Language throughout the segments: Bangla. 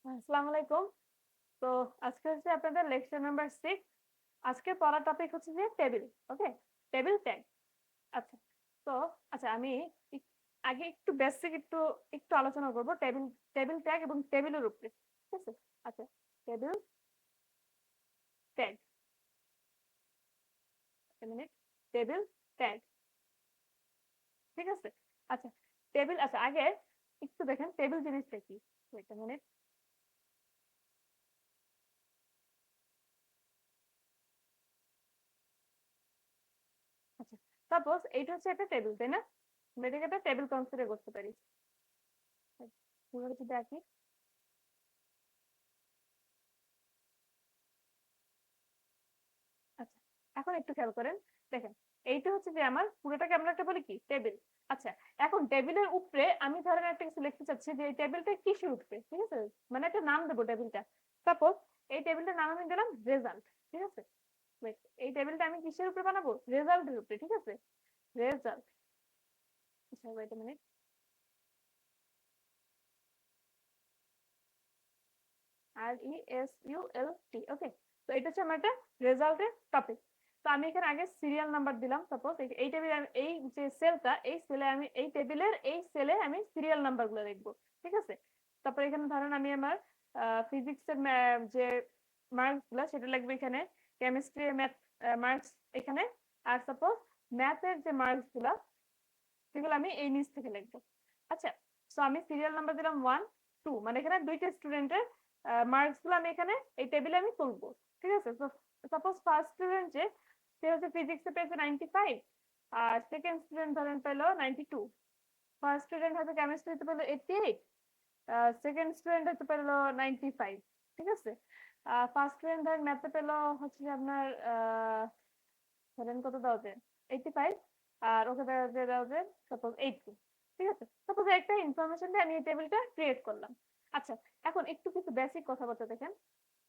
আসসালামু আলাইকুম। তো আজকে হচ্ছে আপনাদের লেকচার নাম্বার 6। আজকের পড়ার টপিক হচ্ছে যে টেবিল। ওকে, টেবিল ট্যাগ। আচ্ছা, তো আচ্ছা আমি আগে একটু বেসিক একটু একটু আলোচনা করব টেবিল টেবিল ট্যাগ এবং টেবিলের উপরে। ঠিক আছে? আচ্ছা, টেবিল ট্যাগ, এক মিনিট, টেবিল ট্যাগ। ঠিক আছে? আচ্ছা, টেবিল, আচ্ছা আগে একটু দেখেন টেবিল জিনিসটা কি। Wait a minute. আচ্ছা, সাপোজ এইটা হচ্ছে একটা টেবিল, তাই না? আমরা এটাকে একটা টেবিল কনসিডার করতে পারি। যদি দেখি, আচ্ছা এখন একটু খেয়াল করেন, দেখেন এইটা হচ্ছে যে আমার পুরোটাকে আমরা একটা বলি কি টেবিল। আচ্ছা, এখন টেবিলের উপরে আমি ধরেন একটা কিছু লিখতে চাচ্ছি যে এই টেবিলটা কিসের উপরে, ঠিক আছে? মানে একটা নাম দেবো টেবিলটা। সাপোজ এই টেবিলটার নাম আমি দিলাম রেজাল্ট। ঠিক আছে? Wait, এই টেবিলটা আমি কিসের উপরে বানাবো? রেজাল্টের উপরে। ঠিক আছে? রেজাল্ট। আচ্ছা ওয়েট আ মিনিট। RESULT। ওকে, তো এটা হচ্ছে আমার একটা রেজাল্টের টপিক। তো আমি এখানে আগে সিরিয়াল নাম্বার দিলাম। সাপোজ এই টেবিলে এই যে সেলটা, এই সেলে আমি এই টেবিলের এই সেলে আমি সিরিয়াল নাম্বার গুলো লিখবো। ঠিক আছে? তারপর এখানে ধরেন আমি আমার ফিজিক্সের যে মার্কস গুলো সেটা লিখবো এখানে, কেমিস্ট্রি ম্যাথ মার্কস এখানে, আর সাপোজ ম্যাথের যে মার্কস গুলা সেগুলো আমি এই নিচ থেকে লিখবো। আচ্ছা, সো আমি সিরিয়াল নাম্বার দিলাম 1 2, মানে এখানে দুইটা স্টুডেন্টের মার্কস গুলো আমি এখানে এই টেবিলে আমি তুলবো। ঠিক আছে? তো সাপোজ ফার্স্ট স্টুডেন্ট যে সে হচ্ছে ফিজিক্সে পেয়েছে 95, আর সেকেন্ড স্টুডেন্ট ধরেন পেলো 92। ফার্স্ট স্টুডেন্ট হয়তো কেমিস্ট্রিতে পেলো 88, সেকেন্ড স্টুডেন্ট হয়তো পেলো 95। ঠিক আছে? ফার্স্ট স্টুডেন্ট ধরেন ম্যাথে পেলো হচ্ছে যে আপনার ধরেন কত দেওয়া যায়, 85, আর ওকে দেওয়া যায় সাপোজ 80। ঠিক আছে? সাপোজ একটা ইনফরমেশন দিয়ে আমি এই টেবিলটা ক্রিয়েট করলাম। আচ্ছা, এখন একটু কিছু বেসিক কথাবার্তা দেখেন।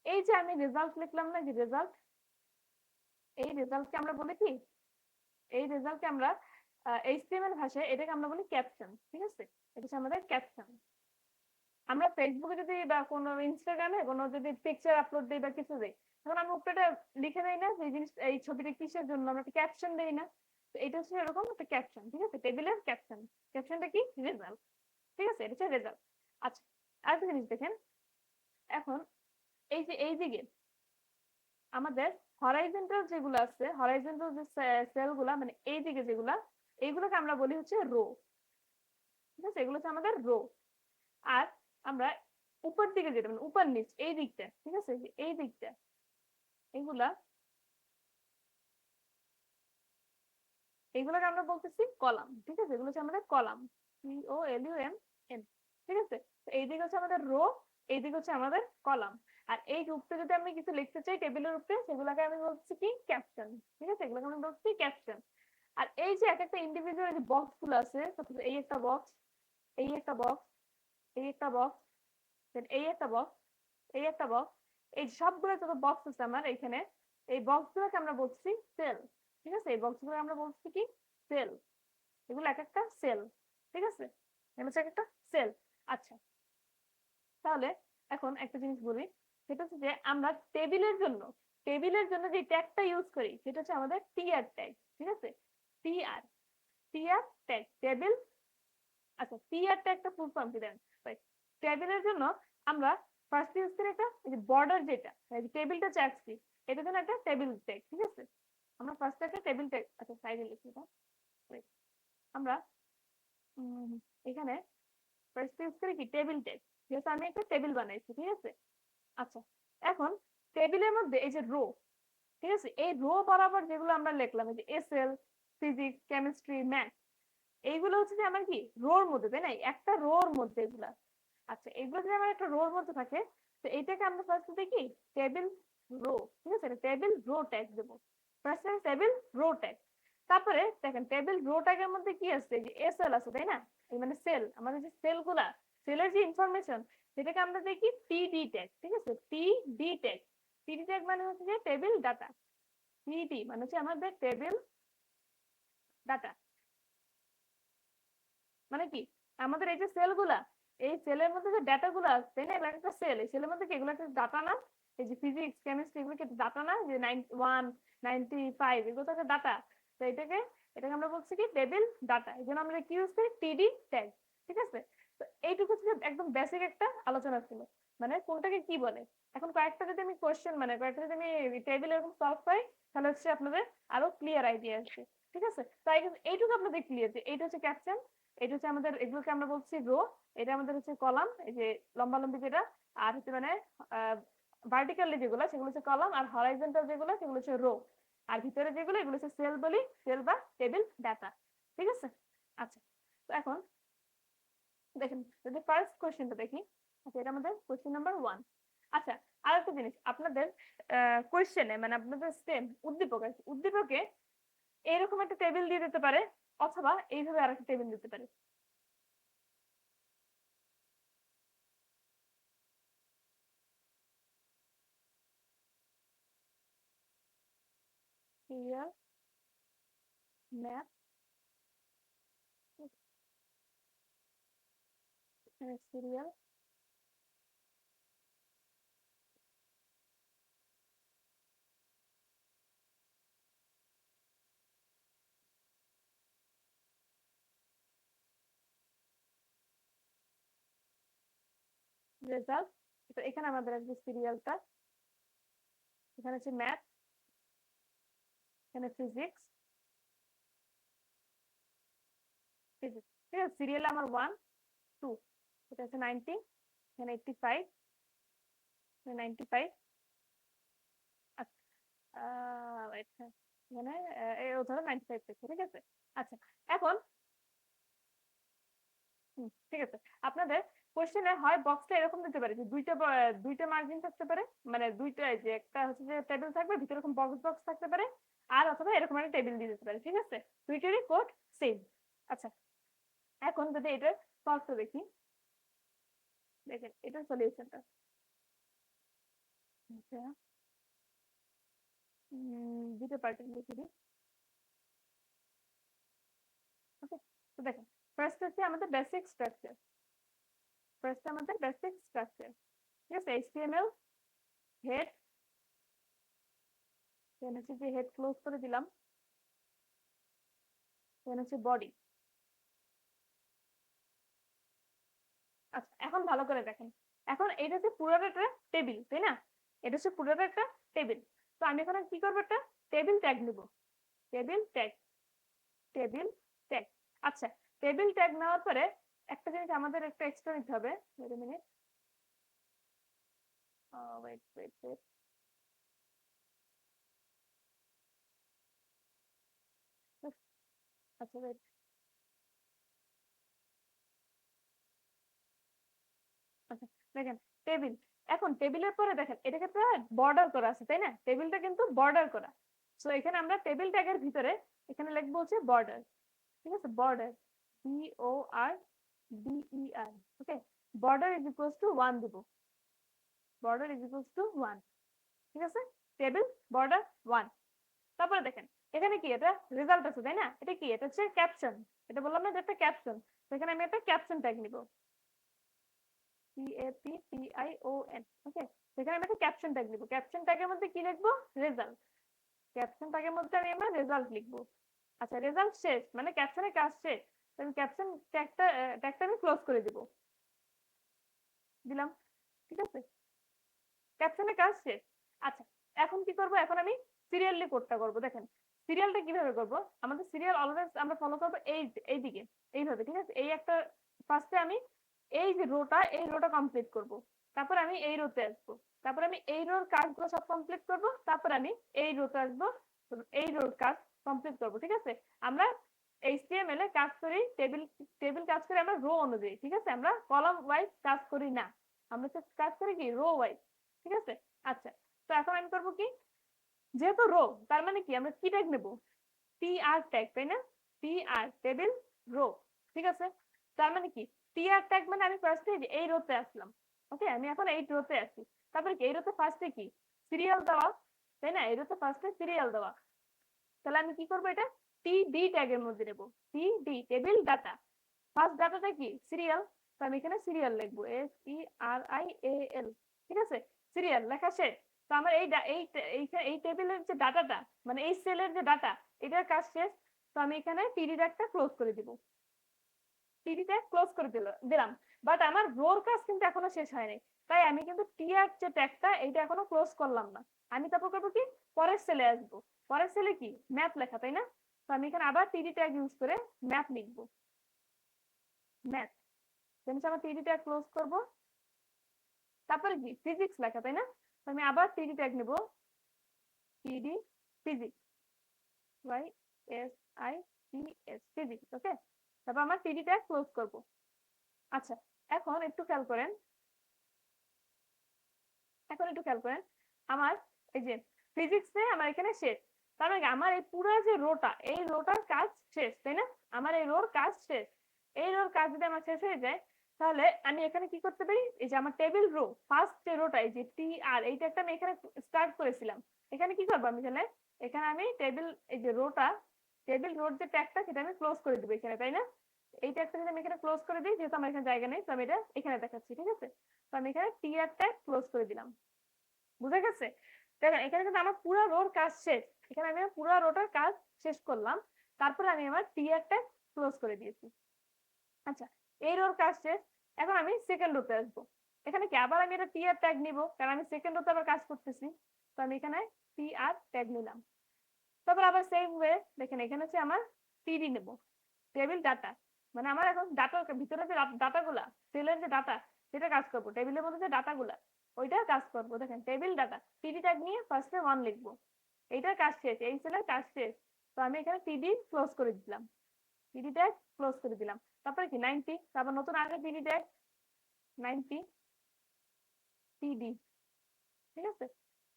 এই যে আমি রেজাল্ট লিখলাম না, যে রেজাল্ট, এই রেজাল্টকে আমরা বলি কি, এই রেজাল্টকে আমরা এইচটিএমএল ভাষায় এটাকে আমরা বলি ক্যাপশন। ঠিক আছে? এটা হচ্ছে আমাদের ক্যাপশন। আমরা ফেসবুকে যদি বা কোনো ইনস্টাগ্রামে কোনো যদি পিকচার আপলোড দিই বা কিছু দিই, তখন আমরা উপরে লিখে দেই না যে এই জিনিস, এই ছবিটা কিসের জন্য, আমরা একটা ক্যাপশন দেই না? তো এটা হচ্ছে এরকম একটা ক্যাপশন। ঠিক আছে? টেবিলের ক্যাপশন। ক্যাপশনটা কি? রেজাল্ট। ঠিক আছে? এটা হচ্ছে রেজাল্ট। আচ্ছা, আরেকটা জিনিস দেখেন, এখন এই যে এই দিকে আমাদের হরাইজন্টাল যেগুলো আছে, হরাইজন্টাল যে সেলগুলা, মানে এই দিকে যেগুলা, এইগুলোকে আমরা বলি হচ্ছে রো। ঠিক আছে? এগুলো হচ্ছে আমাদের রো। আর আমরা উপর দিকে যেটা, মানে উপর নিচ এই দিকটা, ঠিক আছে, এই দিকটা, এগুলা, এগুলোকে আমরা বলতেছি কলাম। ঠিক আছে? এগুলো হচ্ছে আমাদের কলাম, COLUM N। ঠিক আছে? তো এই দিকে হচ্ছে আমাদের রো, এই দিকে হচ্ছে আমাদের কলাম। আর এই গ্রুপটা যদি আমি কিছু লিখতে চাই টেবিলের উপরে, সেগুলোকে আমি বলছি কি ক্যাপশন। ঠিক আছে? এগুলোকে আমি বলছি ক্যাপশন। আর এই যে এক একটা ইন্ডিভিজুয়াল যে বক্স গুলো আছে, এই একটা বক্স, এই একটা বক্স, এই একটা বক্স, এই একটা বক্স, এই একটা বক্স, এই সবগুলো যত বক্স আছে আমার এখানে, এই বক্স গুলোকে আমরা বলছি সেল। ঠিক আছে? এই বক্স গুলো আমরা বলছি কি সেল। এগুলো এক একটা সেল। ঠিক আছে? এগুলো হচ্ছে এক একটা সেল। আচ্ছা, তাহলে এখন একটা জিনিস বলি, সেটা হচ্ছে যে আমরা টেবিলের জন্য যে ট্যাগটা ইউজ করি সেটা হচ্ছে আমাদের টিআর ট্যাগ। ঠিক আছে? TR, TR tag, table. আচ্ছা, টিআর ট্যাগটা ফুল ফর্ম কি দেন? টেবিলের জন্য আমরা ফার্স্ট ইউজ করি একটা বর্ডার, যেটা টেবিলটা চাচ্ছি, এটার জন্য একটা টেবিল ট্যাগ। ঠিক আছে? আমরা ফার্স্ট একটা টেবিল ট্যাগ, আচ্ছা সাইডে লিখি এটা। Wait, আমরা এখানে ফার্স্ট ইউজ করি কি টেবিল ট্যাগ, যেহেতু আমি একটা টেবিল বানাইছি। ঠিক আছে? আচ্ছা, এখন টেবিলের মধ্যে এই যে রো, ঠিক আছে, এই রো বরাবর যেগুলো আমরা লিখলাম, এই যে এসএল, ফিজিক্স, কেমিস্ট্রি, ম্যাথ, এইগুলো হচ্ছে যে আমার কি রোর মধ্যে, তাই না? একটা রোর মধ্যে এগুলা। আচ্ছা, এগুলো যদি আমার একটা রোর মধ্যে থাকে, তো এটাকে আমরা ফার্স্ট দেখি টেবিল রো। ঠিক আছে? টেবিল রো ট্যাগ দেবো। First table row tag. তারপরে দেখেন টেবিল রো ট্যাগের মধ্যে কি আছে, যে এসএল আছে, তাই না? এই মানে সেল, আমাদের যে সেল গুলা, সেলের যে ইনফরমেশন, সেটাকে আমরা দেখি টিডি ট্যাগ। ঠিক আছে? টিডি ট্যাগ। টিডি ট্যাগ মানে হচ্ছে যে টেবিল ডাটা। টিডি মানে হচ্ছে আমাদের টেবিল ডাটা। মানে কি, আমাদের এই যে সেল গুলা, এই সেলের মধ্যে যে ডাটা গুলো আছে তাই না, এগুলো একটা সেল, এই সেলের মধ্যে কি এগুলো একটা ডাটা না? এই যে ফিজিক্স কেমিস্ট্রি এগুলো কি ডাটা না, যে 91 95 এগুলো তো একটা ডাটা। তো এটাকে আমরা বলছি কি টেবিল ডাটা, এই জন্য আমরা কি ইউজ করি টিডি ট্যাগ। ঠিক আছে, তো এইটুকু হচ্ছে একদম বেসিক একটা আলোচনা ছিল, মানে কোনটাকে কি বলে। এখন কয়েকটা যদি আমি কোশ্চেন মানে কয়েকটা যদি আমি টেবিল এরকম সলভ পাই, তাহলে হচ্ছে আপনাদের আরো ক্লিয়ার আইডিয়া আসবে। ঠিক আছে, তাই এইটুকু আপনাদের ক্লিয়ার যে এইটা হচ্ছে ক্যাপশন, এটা হচ্ছে আমাদের, এগুলোকে আমরা বলছি রো, এটা আমাদের হচ্ছে কলাম, এই যে লম্বা লম্বি যেটা, আর হচ্ছে মানে ভার্টিক্যালি যেগুলো সেগুলো হচ্ছে কলাম, আর হরাইজন্টাল যেগুলো সেগুলো হচ্ছে রো, আর ভিতরে যেগুলো এগুলো হচ্ছে সেল বলি, সেল বা টেবিল ডাটা। ঠিক আছে, আচ্ছা। তো এখন দেখেন যদি ফার্স্ট কোশ্চেনটা দেখি, আচ্ছা এটা আমাদের কোশ্চেন নাম্বার 1। আচ্ছা, আরেকটা জিনিস আপনাদের কোশ্চেনে মানে আপনাদের সেম উদ্দীপক আছে, উদ্দীপকে এইরকম একটা টেবিল দিয়ে দিতে পারে, অথবা এইভাবে আরেকটা টেবিল দিতে পারে। Serial, math, serial, result. তো এখানে আমাদের আসবে সিরিয়ালটা, এখানে হচ্ছে ম্যাথ, এখানে ফিজিক্স, ফিজিক্স। ঠিক আছে, সিরিয়াল আমার 1 2, এটা হচ্ছে 90, এখানে 85, 95। wait, হ্যাঁ, এখানে ও ধরো 95 পেয়েছে। ঠিক আছে, আচ্ছা। এখন ঠিক আছে, আপনাদের কোশ্চেনে হয় বক্সটা এরকম দিতে পারে যে দুইটা মার্জিন থাকতে পারে, মানে দুইটা, যে একটা হচ্ছে যে টেবিল থাকবে ভিতরে এরকম বক্স বক্স থাকতে পারে, আর অথবা এরকম একটা টেবিল দিয়ে দিতে পারে। ঠিক আছে, দুইটারই কোড সেম। আচ্ছা, এখন যদি এটার সলভটা দেখি, দেখেন এটার সলিউশনটা। আচ্ছা, দুটো পার্টের লিখে দিই। ওকে, তো দেখেন ফার্স্ট হচ্ছে আমাদের বেসিক স্ট্রাকচার, ফার্স্ট আমাদের বেসিক স্ট্রাকচার। ঠিক আছে, এইচটিএমএল হেড, দেন হচ্ছে যে হেড ক্লোজ করে দিলাম, দেন হচ্ছে বডি। আচ্ছা, এখন ভালো করে দেখেন, এখন এটা হচ্ছে পুরোটা একটা টেবিল তাই না, এটা হচ্ছে পুরোটা একটা টেবিল। তো আমি এখন কি করবো, একটা টেবিল ট্যাগ নিব, টেবিল ট্যাগ, টেবিল ট্যাগ। আচ্ছা, টেবিল ট্যাগ নেওয়ার পরে একটা জিনিস আমাদের একটা এক্সট্রা নিতে হবে। Wait a minute, wait wait wait, আচ্ছা ওয়েট, আচ্ছা দেখেন টেবিল, এখন টেবিলের পরে দেখেন এটাকে তো বর্ডার করা আছে তাই না, টেবিলটা কিন্তু বর্ডার করা। সো এখানে আমরা টেবিল ট্যাগের ভিতরে এখানে লিখবো হচ্ছে বর্ডার। ঠিক আছে, border, BORDER, okay, border is equals two 1 দিব, বর্ডার ইজ ইকুয়ালস টু 1। ঠিক আছে, টেবিল বর্ডার 1। তারপরে দেখেন এখানে কি এটা রেজাল্ট আছে তাই না, এটা কি, এটা হচ্ছে ক্যাপশন, এটা বললাম না এটা একটা ক্যাপশন। সেখানে আমি একটা ক্যাপশন ট্যাগ নিব, CAPTION, ওকে। সেখানে আমি একটা ক্যাপশন ট্যাগ লিখবো, ক্যাপশন ট্যাগের মধ্যে কি লিখবো, রেজাল্ট, ক্যাপশন ট্যাগের মধ্যে আমি আমার রেজাল্ট লিখবো। আচ্ছা, রেজাল্ট শেষ মানে ক্যাপশনের কাজ শেষ, আমি ক্যাপশন ট্যাগটা আমি ক্লোজ করে দিব, দিলাম। ঠিক আছে, ক্যাপশনের কাজ শেষ। আচ্ছা, এখন কি করব, এখন আমি সিরিয়ালি কোডটা করব। দেখেন সিরিয়ালটা কিভাবে করব, আমাদের সিরিয়াল অলওয়েজ আমরা ফলো করব এই দিকে, এইভাবে। ঠিক আছে, এই একটা ফার্স্টে আমি এই যে রোটা, এই রোটা কমপ্লিট করব, তারপর আমি এই রোতে আসবো, তারপর আমি এই রোর কাজগুলো সব কমপ্লিট করব, তারপর আমি এই রোতে আসবো, এই রোর কাজ কমপ্লিট করব। ঠিক আছে, আমরা এইচটিএমএল এ কাজ করি টেবিল, টেবিল কাজ করি আমরা রো অনুযায়ী। ঠিক আছে, আমরা কলাম ওয়াইজ কাজ করি না, আমরা কাজ করি কি রো ওয়াইজ। ঠিক আছে, আচ্ছা। তো এখন আমি করবো কি, যেহেতু রো তার মানে কি আমরা কি ট্যাগ নেব, TR ট্যাগ তাই না, TR টেবিল রো। ঠিক আছে, তার মানে কি TR ট্যাগ মানে আমি ফার্স্টে এই রোতে আসলাম, ওকে, আমি এখন এই রোতে আসি। তারপরে কি এই রোতে ফার্স্টে কি সিরিয়াল দেওয়া তাই না, এই রোতে ফার্স্টে সিরিয়াল দেওয়া। তাহলে আমি কি করবো, এটা TD ট্যাগের মধ্যে নেব, TD টেবিল ডাটা, ফার্স্ট ডাটাটা কি সিরিয়াল, তো আমি এখানে সিরিয়াল লিখবো, SERIAL। ঠিক আছে, সিরিয়াল লেখা শেষ। তো আমার এই টেবিলের যে ডাটাটা, মানে এই সেলের যে ডাটা, এটার কাজ শেষ। তো আমি এখানে টিডি ট্যাগটা ক্লোজ করে দিব, টিডি ট্যাগ ক্লোজ করে দিলাম। বাট আমার রোর কাজ কিন্তু এখনো শেষ হয়নি, তাই আমি কিন্তু টিআর যে ট্যাগটা এটা এখনো ক্লোজ করলাম না। আমি তারপর করবো কি, পরের সেলে আসবো। পরের সেলে কি ম্যাথ লেখা, তাই না? তো আমি এখানে আবার টিডি ট্যাগ ইউজ করে ম্যাথ লিখবো, ম্যাথ। আমার টিডি ট্যাগ ক্লোজ করবো। তারপরে কি ফিজিক্স লেখা, তাই না? তো আমি আবার টিডি ট্যাগ নিব, টিডি ফিজিক্স, YSICS ফিজিক্স। ওকে, তারপর আমার টিডি ট্যাগ ক্লোজ করব। আচ্ছা, এখন একটু খেয়াল করেন, আমার এই যে ফিজিক্সে আমার এখানে শেষ। তার মানে আমার এই পুরো যে রোটা, এই রোটার কাজ শেষ, তাই না? আমার এই রোর কাজ শেষ। এই রোর কাজ যদি আমার শেষ হয়ে যায়, তাহলে আমি এখানে কি করতে পারি, এই যে আমার টেবিল রো ফার্স্ট যে রোটা, এই যে TR, এইটা একটা আমি এখানে স্টার্ট করেছিলাম। এখানে কি করবো আমি, এখানে আমি টেবিল, এই যে রোটা, টেবিল রোড যে ট্যাগটা, সেটা আমি ক্লোজ করে দিব এখানে, তাই না? এই ট্যাগটা যদি আমি এখানে ক্লোজ করে দিই, যেহেতু আমার এখানে জায়গা নেই, তো আমি এটা এখানে দেখাচ্ছি। ঠিক আছে, তো আমি এখানে TR ট্যাগ ক্লোজ করে দিলাম। বুঝা গেছে? দেখেন এখানে কিন্তু আমার পুরো রোর কাজ শেষ। এখানে আমি পুরো রোটার কাজ শেষ করলাম, তারপরে আমি আমার টিআরটা ক্লোজ করে দিয়েছি। আচ্ছা, এই রোর কাজ শেষ। এখন আমি সেকেন্ড রোতে আসবো। এখানে কি আবার আমি এটা টিআর ট্যাগ নিব, কারণ আমি সেকেন্ড রোতে আবার কাজ করতেছি। তো আমি এখানে টিআর ট্যাগ নিলাম। তারপর আবার সেম ওয়ে, দেখেন এখানে হচ্ছে আমার টিডি নেব, টেবিল ডাটা। মানে আমার এখন ডাটার ভিতরে যে ডাটাগুলা, সেলের যে ডাটা, সেটা কাজ করবো। টেবিলের মধ্যে যে ডাটাগুলা, ওইটা কাজ করবো। দেখেন টেবিল ডাটা, টিডি ট্যাগ নিয়ে ফার্স্টে 1 লিখবো। এইটার কাজ শেষ, এই সেলের কাজ শেষ। তো আমি এখানে টিডি ক্লোজ করে দিলাম, টিডি ট্যাগ ক্লোজ করে দিলাম। তারপরে কি 90, তারপর নতুন আগে টিডি ট্যাগ 90 টিডি। ঠিক আছে,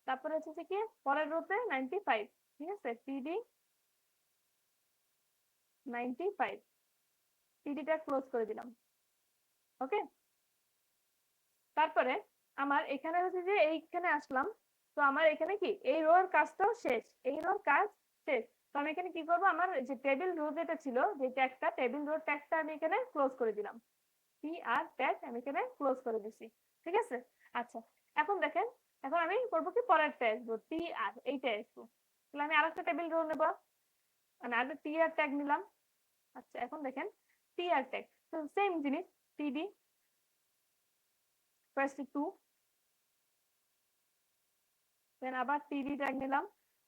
তারপরে হচ্ছে কি পরের রোতে 95। ঠিক আছে, টিডি 95, টিডি ট্যাগ ক্লোজ করে দিলাম। ওকে, তারপরে আমার এখানে হচ্ছে যে এইখানে আসলাম। তো আমার এখানে কি এই রোর কাজটাও শেষ, এই রোর কাজ শেষ। তো আমি এখানে কি করবো, আমার যে টেবিল রো যেটা ছিল, যে ট্যাগটা, টেবিল রো ট্যাগটা আমি এখানে ক্লোজ করে দিলাম। TR ট্যাগ আমি এখানে ক্লোজ করে দিছি। ঠিক আছে, আচ্ছা, এখন দেখেন, এখন আমি করবো কি পরেরটা আসবো, TR এইটা আসবো। তাহলে আমি আরেকটা টেবিল রো নেবো, মানে আরেকটা TR ট্যাগ নিলাম। আচ্ছা, এখন দেখেন TR ট্যাগ, তো সেম জিনিস, TD ফার্স্ট 2, দেন আবার টিডি ট্যাগ নিলাম,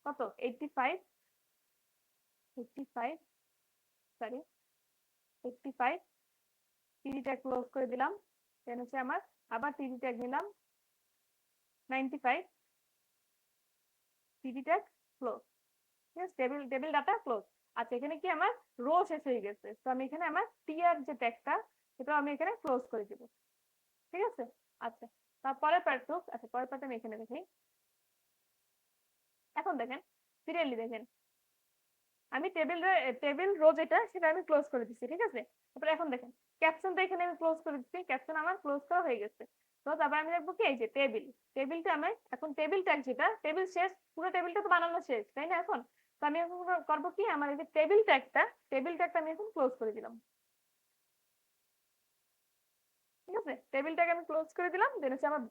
কত 85, 85, সরি 85, টিডি ট্যাগ ক্লোজ করে দিলাম। দেন হচ্ছে আমার আবার টিডি ট্যাগ নিলাম 95, টিডি ট্যাগ ক্লোজ। ঠিক আছে, টেবিল টেবিল ডাটা ক্লোজ। আচ্ছা, এখানে কি আমার রো শেষ হয়ে গেছে, তো আমি এখানে আমার টিআর যে ট্যাগটা, সেটা আমি এখানে ক্লোজ করে দিব। ঠিক আছে, আচ্ছা, তারপরে পার্টটুক, আচ্ছা পরের পার্ট আমি এখানে দেখি। এখন দেখেন সিরিয়ালি দেখেন, আমি টেবিল রো যেটা, সেটা আমি ক্লোজ করে দিচ্ছি। ঠিক আছে, তারপরে এখন দেখেন ক্যাপশনটা এখানে আমি ক্লোজ করে দিচ্ছি, ক্যাপশন আমার ক্লোজ করা হয়ে গেছে। তো তারপর আমি দেখবো কি, এই যে টেবিলটা আমি এখন টেবিল ট্যাগ যেটা, টেবিল শেষ, পুরো টেবিলটা তো বানানো শেষ, তাই না? এখন তো আমি এখন করবো কি, আমার এই যে টেবিল ট্যাগটা আমি এখন ক্লোজ করে দিলাম। ঠিক আছে, টেবিল ট্যাগ আমি ক্লোজ করে দিলাম। দেন হচ্ছে আমার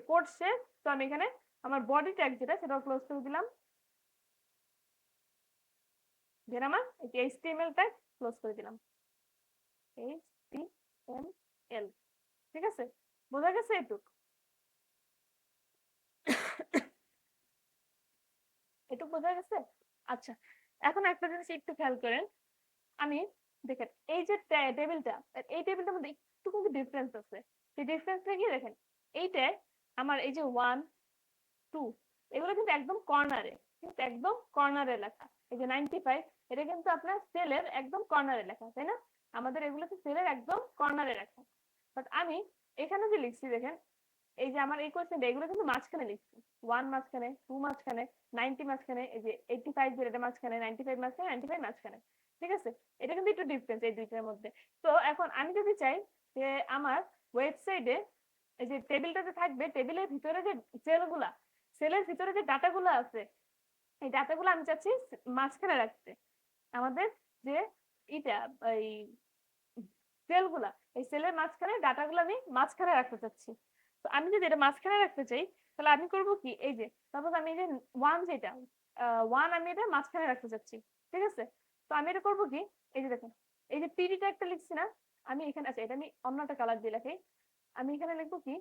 কোড শেষ। তো আমি এখানে আমার বডি ট্যাগ যেটা, সেটাও ক্লোজ করে দিলাম। দেন আমার HTML ট্যাগ ক্লোজ করে দিলাম, HTML। ঠিক আছে, বোঝা গেছে এটুক? এটুক বোঝা গেছে? আচ্ছা, এখন একটা জিনিস একটু খেয়াল করেন। আমি দেখেন এই যে টেবিলটা, এই টেবিলটার মধ্যে একটু কিন্তু ডিফারেন্স আছে। সেই ডিফারেন্সটা কি দেখেন, এইটা আমার এই যে 1 2, এগুলো কিন্তু একদম কর্নারে, কিন্তু একদম কর্নারে লেখা। এই যে 95, এটা কিন্তু আপনার সেলের একদম কর্নারে লেখা, তাই না? আমাদের এগুলো তো সেলের একদম কর্নারে লেখা। বাট আমি এখানে যে লিখছি দেখেন, এই যে আমার এই কোয়েশ্চেনটা, এগুলো কিন্তু মাঝখানে লিখছি। 1 মাঝখানে, 2 মাঝখানে, 90 মাঝখানে, এই যে 85 যেটা মাঝখানে, 95 মাঝখানে, 95 মাঝখানে। ঠিক আছে, এটা কিন্তু একটু ডিফারেন্স এই দুইটার মধ্যে। তো এখন আমি যদি চাই যে আমার ওয়েবসাইটে এই যে টেবিলটাতে থাকবে, টেবিলের ভিতরে যে সেলগুলা, সেলের ভিতরে যে ডাটাগুলো আছে, এই ডাটাগুলো আমি চাচ্ছি মাঝখানে রাখতে। আমাদের যে এটা এই সেলগুলা, এই সেলের মাঝখানে ডাটাগুলো আমি মাঝখানে রাখতে চাচ্ছি। তো আমি যদি এটা মাঝখানে রাখতে চাই তাহলে আমি করব কি, এই যে সাপোজ আমি এই যে ওয়ান, যেটা ওয়ান আমি এটা মাঝখানে রাখতে চাচ্ছি, ঠিক আছে? তো আমি এটা করব কি, এই যে দেখেন এই যে পিডিটা একটা লিখছি না, আমি এখানে, আচ্ছা এটা আমি অন্য একটা কালার দিয়ে লিখি। আমি এখানে লিখবো কি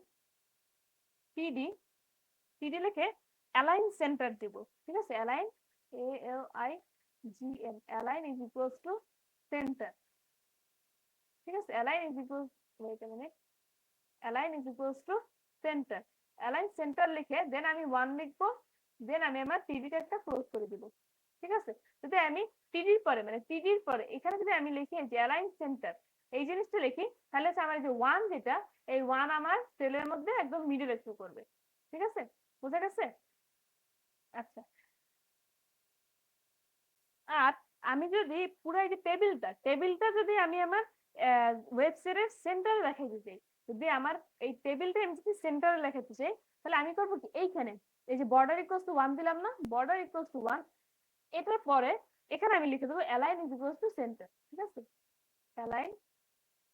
পিডি, পিডি লিখে অ্যালাইন সেন্টার দিব, ঠিক আছে? Align, ALIGN, align is equals to centre, ঠিক আছে? Align is equals, wait a minute, align is equals to centre. Align centre লিখে দেন আমি ওয়ান লিখবো, দেন আমি আমার টিডিটা একটা ক্লোজ করে দিব, ঠিক আছে? যদি আমি টিডির পরে, মানে টিডির পরে এখানে যদি আমি লিখি যে অ্যালাইন সেন্টার, এই জিনিসটা লিখি, তাহলে হচ্ছে আমার যে ওয়ান, যেটা এই ওয়ান আমার সেলের মধ্যে একদম মিডলে শো করবে, ঠিক আছে? বুঝা গেছে? আচ্ছা, আর আমি যদি পুরো এই যে টেবিলটা যদি আমি আমার ওয়েবসাইটের সেন্টারে দেখাইতে চাই, যদি আমার এই টেবিলটা আমি যদি সেন্টারে দেখাতে চাই, তাহলে আমি করবো কি, এইখানে এই যে বর্ডার ইকুয়ালস টু ওয়ান দিলাম না, বর্ডার ইকুয়ালস টু ওয়ান, এটার পরে এখানে আমি লিখে দেবো align is equals to centre, ঠিক আছে? Align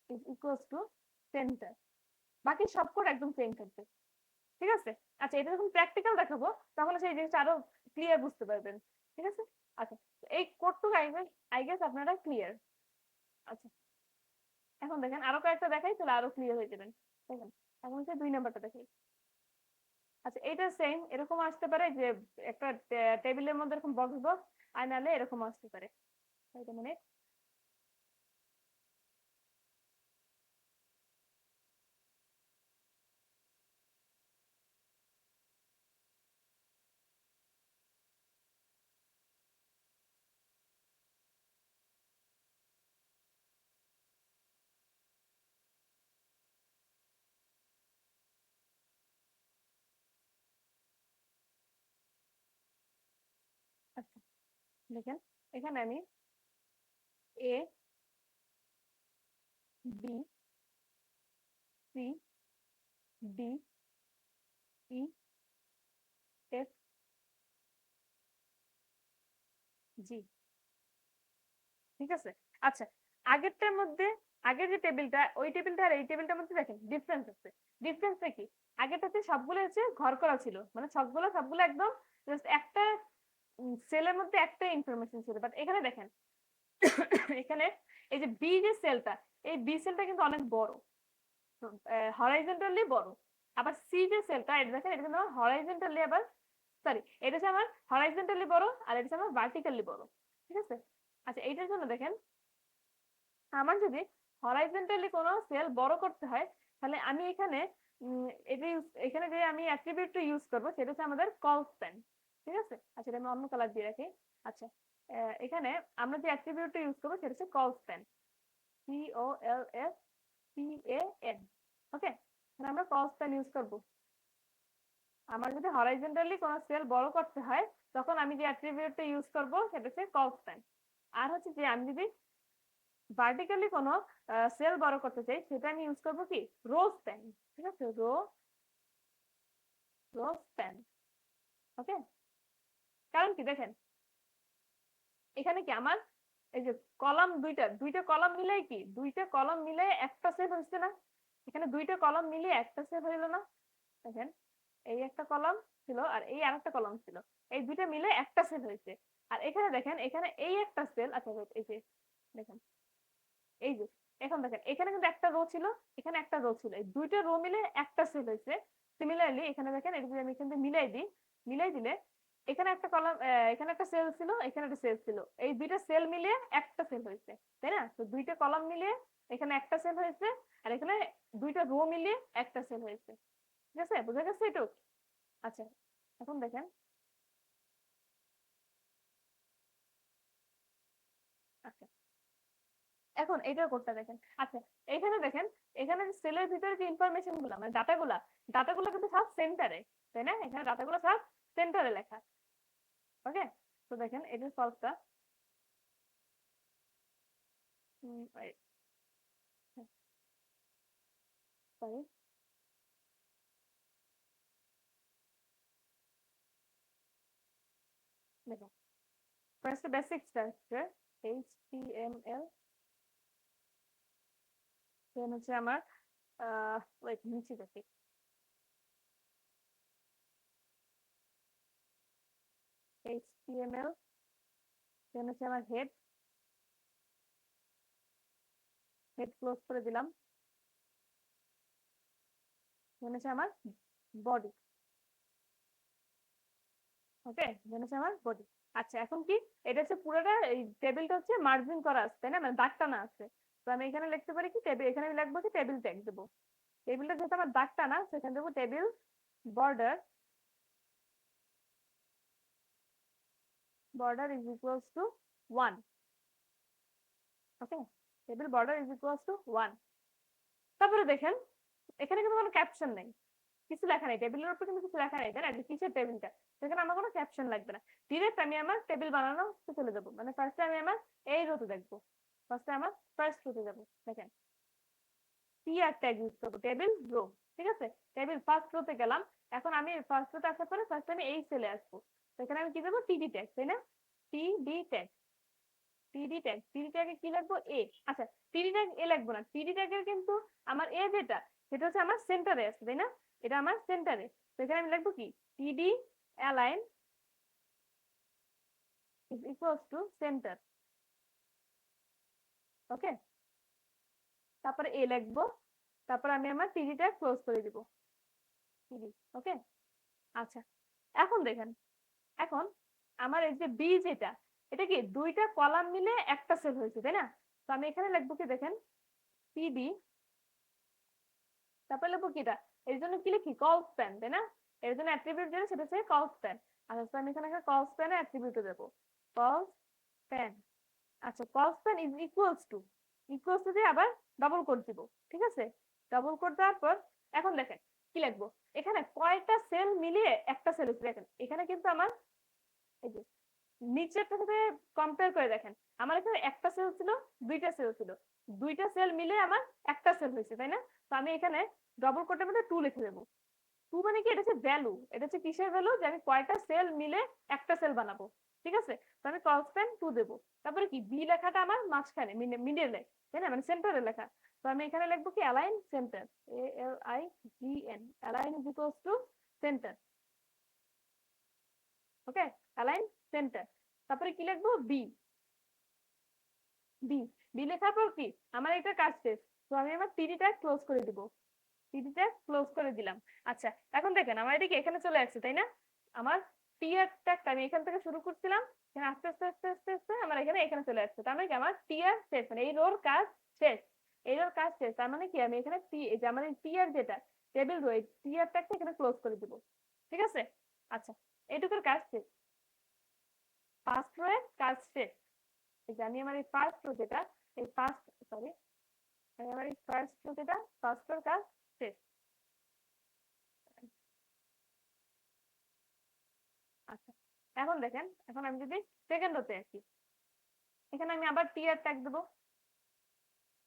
is equals to centre, বাকি সব কোড একদম সেম থাকবে, ঠিক আছে? আচ্ছা, এটা যখন প্র্যাকটিক্যাল দেখাবো তখন সেই জিনিসটা আরো ক্লিয়ার বুঝতে পারবেন, ঠিক আছে? আচ্ছা, এই কোডটুকু আই গেস আপনারা ক্লিয়ার। আচ্ছা, এখন দেখেন আরো কয়েকটা দেখাই, তাহলে আরো ক্লিয়ার হয়ে যাবেন। দেখেন, এখন হচ্ছে 2 নাম্বারটা দেখাই। আচ্ছা, এটা সেম এরকম আসতে পারে যে একটা টেবিলের মধ্যে এরকম বক্স বক্স, আর নাহলে এরকম আসতে পারে। এটা মানে, আচ্ছা দেখেন, এখানে আমি এ, বি, সি, ডি, ই, এফ, জি, ঠিক আছে? আচ্ছা, আগেরটার মধ্যে, আগের যে টেবিলটা, ওই টেবিলটা আর এই টেবিলটার মধ্যে দেখেন ডিফারেন্স আছে। ডিফারেন্সটা কি, আগেরটাতে সবগুলো হচ্ছে ঘর করা ছিল, মানে সবগুলো সবগুলো একদম জাস্ট একটা সেলের মধ্যে একটা ইনফরমেশন ছিল, বাট এখানে দেখেন এখানে এই যে বি যে সেলটা, এই বি সেলটা কিন্তু অনেক বড়, হরাইজন্টালি বড়। আবার সি যে সেলটা, এটা দেখেন এটা কিন্তু হরাইজন্টালি, আবার সরি, এটা হচ্ছে আমার হরাইজন্টালি বড়, আর এটা হচ্ছে আমার ভার্টিক্যালি বড়, ঠিক আছে? আচ্ছা, এইটার জন্য দেখেন, আমার যদি হরাইজন্টালি কোনো সেল বড় করতে হয়, তাহলে আমি এখানে এটা এখানে যে আমি অ্যাট্রিবিউটটা ইউজ করব সেটা হচ্ছে আমাদের কল স্প্যান, ঠিক আছে? আচ্ছা, এটা আমি অন্য কালার দিয়ে রাখি। আচ্ছা, এখানে আমরা যে অ্যাট্রিবিউটটা ইউজ করবো সেটা হচ্ছে কল স্প্যান, COLSPAN, ওকে? আমরা কল স্প্যান ইউজ করব। আমার যদি হরাইজন্টালি কোনো সেল বড় করতে হয়, তখন আমি যে অ্যাট্রিবিউটটা ইউজ করব সেটা হচ্ছে কল স্প্যান। আর হচ্ছে যে আমি যদি ভার্টিক্যালি কোনো সেল বড় করতে চাই, সেটা আমি ইউজ করব কি, রো স্প্যান, ঠিক আছে? রো স্প্যান, ওকে? কারণ কি দেখেন, এখানে কি আমার এই যে কলাম, দুইটা দুইটা কলাম মিলাই কি, দুইটা কলাম মিলে একটা সেল হচ্ছে না? এখানে দুইটা কলাম মিলিয়ে একটা সেল হইলো না? দেখেন, এই একটা কলাম ছিল আর এই আরেকটা কলাম ছিল, এই দুইটা মিলে একটা সেল হয়েছে। আর এখানে দেখেন, এখানে এই একটা সেল, আচ্ছা wait, এই যে দেখেন, এই যে এখন দেখেন এখানে কিন্তু একটা রো ছিল, এখানে একটা রো ছিল, এই দুইটা রো মিলে একটা সেল হয়েছে। সিমিলারলি এখানে দেখেন, এটা যদি আমি এখান থেকে মিলাই দিই, মিলাই দিলে এখানে একটা কলাম, এখানে একটা সেল ছিল, এখানে একটা সেল ছিল, এই দুইটা সেল মিলিয়ে একটা সেল হয়েছে, তাই না? তো দুইটা কলাম মিলিয়ে এখানে একটা সেল হয়েছে, আর এখানে দুইটা রো মিলিয়ে একটা সেল হয়েছে, ঠিক আছে? বুঝা গেছে একটু? আচ্ছা, এখন দেখেন, আচ্ছা এখন এইটার কোডটা দেখেন। আচ্ছা, এখানে দেখেন, এখানে সেলের ভিতরে যে ইনফরমেশন গুলা, মানে ডাটাগুলা, ডাটাগুলো কিন্তু সব সেন্টারে, তাই না? এখানে ডাটাগুলো সব সেন্টারে লেখা, ওকে? তো দেখেন এটার সলভটা, সরি, দেখো, ফার্স্ট বেসিক স্ট্রাকচার, HTML, দেন হচ্ছে আমার ওয়েট নিচে দেখি HTML, দেন হচ্ছে আমার হেড ক্লোজ করে দিলাম, দেন হচ্ছে আমার বডি। ওকে, দেন হচ্ছে আমার বডি। আচ্ছা এখন কি, এটা হচ্ছে পুরোটা এই টেবিলটা হচ্ছে মার্জিন করা আছে তাই না, মানে দাগ টানা আছে। তো আমি এখানে লিখতে পারি কি টেবিল, এখানে আমি লিখবো কি টেবিল ট্যাগ দেবো। টেবিলটা যেহেতু আমার দাগ টানা সেখানে দেবো table border, border is equals two 1। Okay, table border is equals two 1। তারপরে দেখেন এখানে কিন্তু কোনো ক্যাপশন নেই, কিছু লেখা নেই, টেবিলের উপর কিন্তু কিছু লেখা নেই তাই না, যে কিসের টেবিলটা, সেখানে আমার কোনো ক্যাপশন লাগবে না। ডিরেক্ট আমি আমার টেবিল বানানো চলে যাবো, মানে ফার্স্টে আমি আমার এই রোতে দেখবো, ফার্স্টে আমার ফার্স্ট রোতে যাবো। দেখেন টিআর ট্যাগ ইউজ করবো, টেবিল রো। ঠিক আছে, টেবিল ফার্স্ট রোতে গেলাম। এখন আমি ফার্স্ট রোতে আসার পরে ফার্স্ট আমি এই সেলে আসবো, সেখানে আমি কি দেবো টিডি ট্যাগ তাই না, টিডি ট্যাগ, টিডি ট্যাগ, টিডি ট্যাগে কি লাগবো এ। আচ্ছা টিডি ট্যাগ এ লাগবো না, টিডি ট্যাগের কিন্তু আমার এ যেটা সেটা হচ্ছে আমার সেন্টারে আছে তাই না, এটা আমার সেন্টারে। সেখানে আমি লিখবো কি TD align is equals to centre. Okay, তারপরে এ লিখবো, তারপর আমি আমার টিডি ট্যাগ ক্লোজ করে দিব, টিডি। ওকে, আচ্ছা এখন দেখেন, এখন আমার এই যে বি যেটা, এটা কি দুইটা কলাম মিলে একটা সেল হয়েছে তাই না। তো আমি এখানে লিখবো কি দেখেন পিডি, তারপর লিখবো কি এটা, এর জন্য কি লিখি কল স্প্যান তাই না, এর জন্য অ্যাট্রিবিউট যেটা সেটা হচ্ছে কল স্প্যান। আচ্ছা তো আমি এখানে একটা কল স্প্যানের অ্যাট্রিবিউট দেবো, কল স্প্যান। আচ্ছা call span is equals two দিয়ে আবার ডবল কোড দিব। ঠিক আছে, ডবল কোড দেওয়ার পর এখন দেখেন কি লিখবো, এখানে কয়টা সেল মিলিয়ে একটা সেল হচ্ছে, দেখেন এখানে কিন্তু আমার এই যে নিচেরটার সাথে কম্পেয়ার করে দেখেন, আমার এখানে একটা সেল ছিল, দুইটা সেল ছিল, দুইটা সেল মিলে আমার একটা সেল হয়েছে তাই না। তো আমি এখানে ডবল কোটের মধ্যে 2 লিখে দেবো। 2 মানে কি, এটা হচ্ছে ভ্যালু, এটা হচ্ছে কিসের ভ্যালু, যে আমি কয়টা সেল মিলে একটা সেল বানাবো। ঠিক আছে, তো আমি কনস্ট্যান্ট 2 দেবো। তারপরে কি বি লেখাটা আমার মাঝখানে মিডলে তাই না, মানে সেন্টারে লেখা। তো আমি এখানে লিখবো কি align centre, ALIGN, align is equals to centre. Okay, align centre. তারপরে কি লিখবো বি, বি, বি লেখার পর কি আমার এটা কাজ শেষ। তো আমি আমার টিডিটা ক্লোজ করে দিব, টিডিটা ক্লোজ করে দিলাম। আচ্ছা এখন দেখেন আমার এদিকে এখানে চলে আসছে তাই না, আমার টিয়ার ট্যাগটা আমি এখান থেকে শুরু করছিলাম, এখানে আস্তে আস্তে আস্তে আস্তে আস্তে আমার এখানে এখানে চলে আসছে, তার মানে কি আমার টিয়ার শেষ, মানে এই রোর কাজ শেষ, এই রোর কাজ শেষ। তার মানে কি আমি এখানে টি, এই যে আমার টিয়ার যেটা টেবিল রো, এই টিয়ার ট্যাগটা এখানে ক্লোজ করে দিব। ঠিক আছে, আচ্ছা এইটুকুর কাজ শেষ, ফার্স্ট রো এর কাজ শেষ। এই যে আমি আমার এই ফার্স্ট রো যেটা, এই ফার্স্ট সরি, আমি আমার এই ফার্স্ট রো যেটা, ফার্স্ট রোর কাজ শেষ। আচ্ছা এখন দেখেন, এখন আমি যদি সেকেন্ড রোতে আসি, এখানে আমি আবার টি আর ট্যাগ দেবো,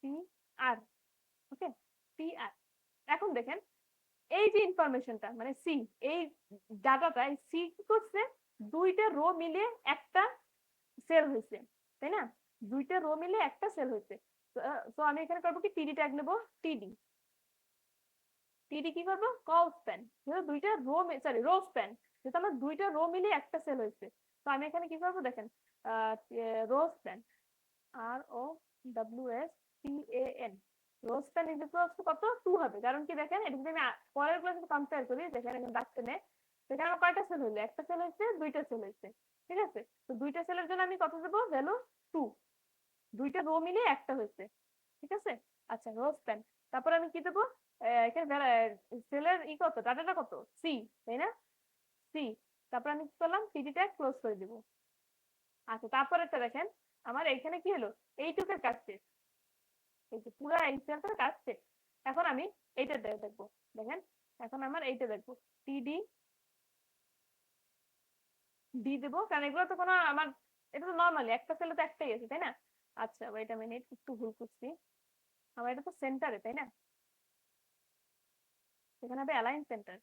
টি আর। ওকে, টি আর। এখন দেখেন এই যে ইনফরমেশনটা মানে সি, এই ডাটাটা এই সি কি করছে, দুইটা রো মিলিয়ে একটা সেল হয়েছে তাই না, দুইটা রো মিলে একটা সেল হয়েছে। তো আমি এখানে করবো কি টিডি ট্যাগ নেবো, টিডি, টিডি কি করবো কল স্প্যান, যেহেতু দুইটা রো, সরি রো স্প্যান, যেহেতু আমার দুইটা রো মিলিয়ে একটা সেল হয়েছে। তো আমি এখানে কি করবো দেখেন rho span, ROWSPAN, rho span is equals two কত 2 হবে, কারণ কি দেখেন এটা যদি আমি পরের ক্লাসে কম্পেয়ার করি, দেখেন এখানে ডাকতে নেই, সেখানে আমার কয়টা সেল হইলো, একটা সেল হয়েছে, দুইটা সেল হয়েছে। ঠিক আছে, তো দুইটা সেলের জন্য আমি কত দেবো ভ্যালু 2, দুইটা রো মিলিয়ে একটা হয়েছে। ঠিক আছে, আচ্ছা রো স্প্যান, তারপর আমি কি দেবো এখানে সেলের ই কত, ডাটাটা কত সি তাই না, সি। তারপর আমি কি করলাম টিডিটা ক্লোজ করে দিব। আচ্ছা তারপরে একটা দেখেন আমার এইখানে কি হলো, এইটুকের কাজ শেষ, এই যে পুরো এই সেলটার কাজ শেষ। এখন আমি এইটা দেখবো, দেখেন এখন আমার এইটা দেখবো, টিডি ডি দেবো, কারণ এগুলো তো কোনো আমার, এটা তো নর্মালি একটা সেলে তো একটাই আছে তাই না। আচ্ছা ওয়েট আ মিনিট, একটু ভুল করছি, আমার এটা তো সেন্টারে তাই না, এখানে হবে align centre,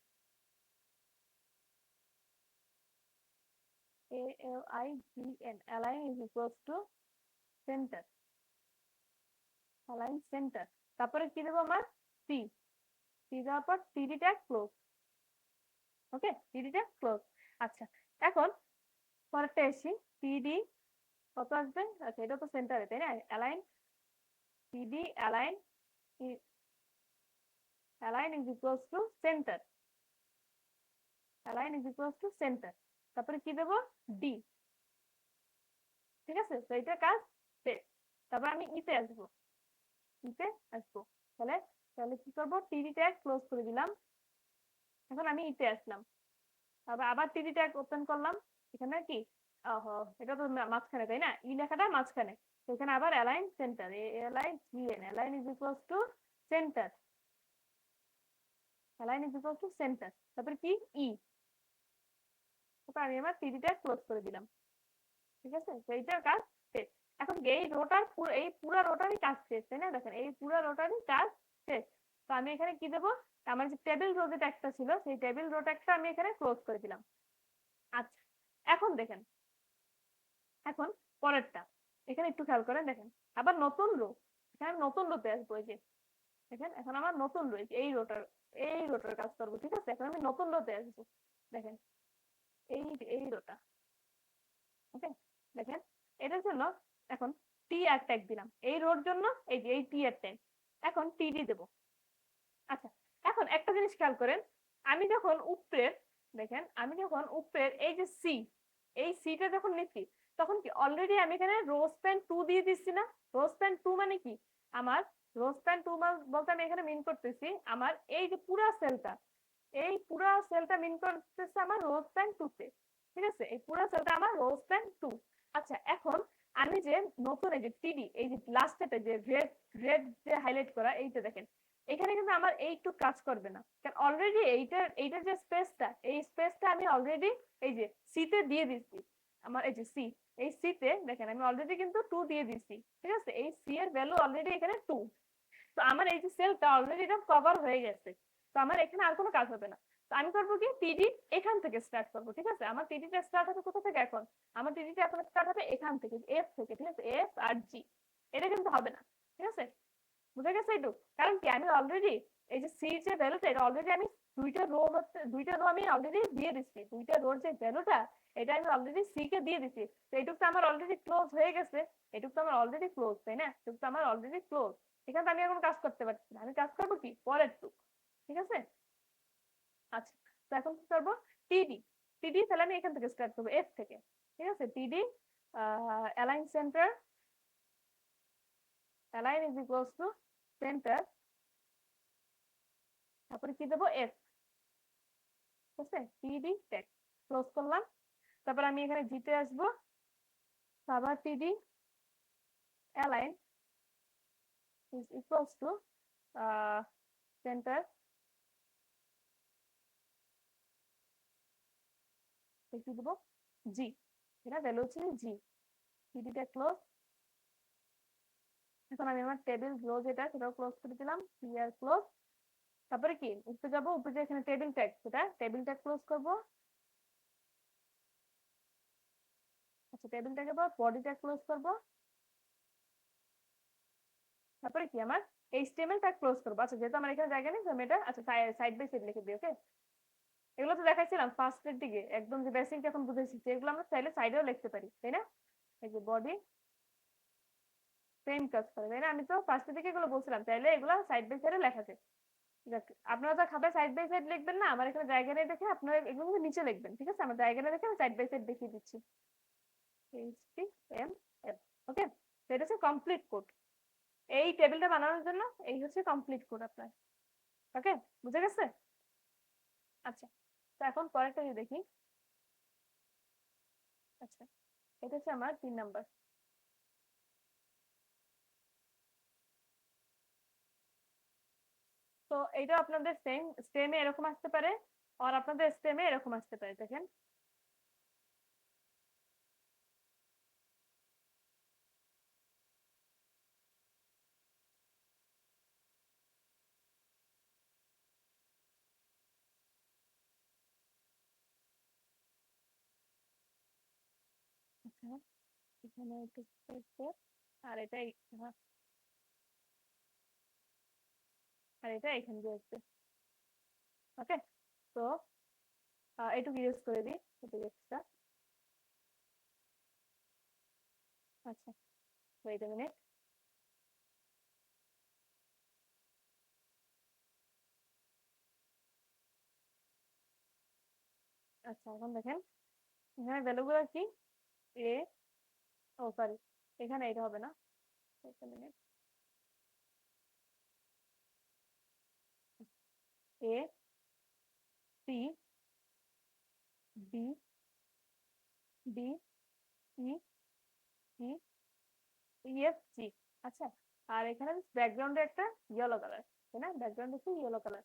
ALIGN, align is equals to centre, align centre. তারপরে কি দেবো আমার সি, সি দেওয়ার পর টিডি ট্যাগ ক্লোজ। ওকে, টিডি ট্যাগ ক্লোজ। আচ্ছা, এখন পরেরটা এসি, টিডি কত আসবে? আচ্ছা, এটা তো সেন্টারে, তাই না? অ্যালাইন টিডি align, align is equals to centre, align is equals to centre. তারপরে কি দেবো? ডি। ঠিক আছে, তো এটা কাজ শেষ। তারপর আমি ইতে আসবো, ইতে আসবো। তাহলে তাহলে কি করবো? টিডি ট্যাগ ক্লোজ করে দিলাম। এখন আমি ইতে আসলাম, তারপর আবার টিডি ট্যাগ ওপেন করলাম। এখানে কি, ওহো, এটা তো মাঝখানে, তাই না? ই লেখাটা মাঝখানে। তো এখানে আবার align centre, align GN, align is equals to centre, align is equals to centre. তারপর কি ই, তারপর আমি আমার টিডি ট্যাগ ক্লোজ করে দিলাম। ঠিক আছে, তো এইটার কাজ শেষ। এখন এই রোটার, এই পুরো রোটারই কাজ শেষ, তাই না? দেখেন এই পুরো রোটারই কাজ শেষ। তো আমি এখানে কি দেবো? আমার যে টেবিল রো যেটা একটা ছিল, সেই টেবিল রোটা একটা আমি এখানে ক্লোজ করে দিলাম। আচ্ছা, এখন দেখেন, এখন পরেরটা, এখানে একটু খেয়াল করেন, দেখেন আবার নতুন রো, এখানে আমি নতুন রোতে আসবো। এই যে দেখেন, এখন আমার নতুন রো, এই রোটার, এই রোটার কাজ করবো। ঠিক আছে, এখন আমি নতুন রোতে আসবো। দেখেন এই এই রোটা, ওকে, দেখেন এটার জন্য এখন টি আর ট্যাগ দিলাম, এই রোর জন্য এই যে এই টি আর ট্যাগ। এখন টিডি দেবো। আচ্ছা, এখন একটা জিনিস খেয়াল করেন, আমি যখন উপরের, দেখেন আমি যখন উপরের এই যে সি, এই সিটা যখন নিচ্ছি, তখন কি অলরেডি আমি এখানে রো স্প্যান 2 দিয়ে দিচ্ছি না? রো স্প্যান 2 মানে কি? আমার রো স্প্যান 2 বলতে আমি এখানে মিন করতেছি আমার এই যে পুরা সেলটা, এই পুরা সেলটা মিন করতেছে আমার রো স্প্যান 2 তে। ঠিক আছে, এই পুরা সেলটা আমার রো স্প্যান 2। আচ্ছা, এখন আমি যে নতুন এই যে টিডি, এই যে লাস্টেতে যে রেড, রেড যে হাইলাইট করা, এইটা দেখেন, এখানে কিন্তু আমার এইটুক কাজ করবে না, কারণ অলরেডি এইটার এইটার যে স্পেসটা, এই স্পেসটা আমি অলরেডি এই যে সি তে দিয়ে দিচ্ছি। আমার এই যে সি, এই সি তে দেখেন আমি অলরেডি কিন্তু 2 দিয়ে দিচ্ছি। ঠিক আছে, এই সি এর ভ্যালু অলরেডি এখানে 2। তো আমার এই যে সেলটা অলরেডি এটা কভার হয়ে গেছে, তো আমার এখানে আর কোনো কাজ হবে না। তো আমি করবো কি, টিডি এখান থেকে স্টার্ট করবো। ঠিক আছে, আমার টিডিটা স্টার্ট হবে কোথা থেকে? এখন আমার টিডিটা এখন স্টার্ট হবে এখান থেকে, এফ থেকে। ঠিক আছে, এফ আর জি, এটা কিন্তু হবে না। ঠিক আছে, বুঝা গেছে একটু? কারণ কি, আমি অলরেডি এই যে সি যে ভ্যালুটা, এটা অলরেডি আমি দুইটা রো হচ্ছে, দুইটা রো আমি অলরেডি দিয়ে দিচ্ছি, দুইটা রোর যে ভ্যালুটা, এটা আমি অলরেডি সি কে দিয়ে দিচ্ছি। তো এইটুকু তো আমার অলরেডি ক্লোজ হয়ে গেছে, এটুকু তো আমার অলরেডি ক্লোজ, তাই না? এটুকু তো আমার অলরেডি ক্লোজ। এখানে আমি এখন কাজ করতে পারছি না, আমি কাজ করবো কি পরের টুক। ঠিক আছে, আচ্ছা, তো এখন কি করবো? টিডি, টিডি তাহলে আমি এখান থেকে স্টার্ট করবো, এফ থেকে। ঠিক আছে, টিডি align centre, align is equals to centre, তারপরে কি দেবো? এফ। ঠিক আছে, টিডি ট্যাগ ক্লোজ করলাম। তারপর আমি এখানে জিতে আসবো, আবার টিডি align is equals to centre, কি দেবো? জি, এটা ভ্যালু হচ্ছে জি। টিডি ট্যাগ ক্লোজ। এখন আমি আমার টেবিল ক্লোজ, এটা সেটাও ক্লোজ করে দিলাম, ক্লিয়ার ক্লোজ। তারপরে কি উপরে যাবো, উপরে যে এখানে টেবিল ট্যাগ, সেটা টেবিল ট্যাগ ক্লোজ করবো। আচ্ছা, টেবিল ট্যাগের পর বডি ট্যাগ ক্লোজ করবো। তারপরে কি আমার এইচটিএমএল ট্যাগ ক্লোজ করবো। আচ্ছা, যেহেতু আমার এখানে জায়গা নেই, তো আমি এটা আচ্ছা সাইড বাই সাইড লিখে দিই। ওকে, এগুলো তো দেখাইছিলাম ফার্স্টের দিকে একদম, যে বেসিক যখন বুঝেছি, এগুলো আমরা চাইলে সাইডেও লিখতে পারি, তাই না? এই যে বডি সেম কাজ করে, তাই না? আমি তো ফার্স্টের দিকে এগুলো বলছিলাম, চাইলে এগুলো সাইড বাই সাইডে লেখা যায়। যাক, আপনারা তো খাবে সাইড বাই সাইড লিখবেন না, আমার এখানে জায়গা নেই দেখে আপনারা এগুলো কিন্তু নিচে লিখবেন। ঠিক আছে, আমার জায়গা নেই দেখে আমি সাইড বাই সাইড দেখিয়ে দিচ্ছি। এইচটিএমএল, ওকে, এটা হচ্ছে কমপ্লিট কোড। এই টেবিলটা বানানোর জন্য এই হচ্ছে কমপ্লিট কোড আপনার। ওকে, বুঝে গেছে? আচ্ছা, তো এখন পরেরটা যদি দেখি। আচ্ছা, এটা হচ্ছে আমার 3 নাম্বার। তো এটা আপনাদের সেম স্টেমে এরকম আসতে পারে, আর আপনাদের স্টেমে এরকম আসতে পারে। দেখেন আচ্ছা, এখানে একটু space দেব, আর এটাই, হ্যাঁ, আর এটা এখান দিয়ে আসবে। ওকে, তো এইটুকু ইউজ করে দিই এক্সট্রা। আচ্ছা, ওয়েট আ মিনিট। আচ্ছা, এখন দেখেন এখানে ভ্যালুগুলো কি, এ, ও সরি, এখানে এটা হবে না, wait a minute, A, C, B, D, E, C, F, G. আচ্ছা, আর এখানে ব্যাকগ্রাউন্ডে একটা ইয়েলো কালার, তাই না? ব্যাকগ্রাউন্ড হচ্ছে yellow colour.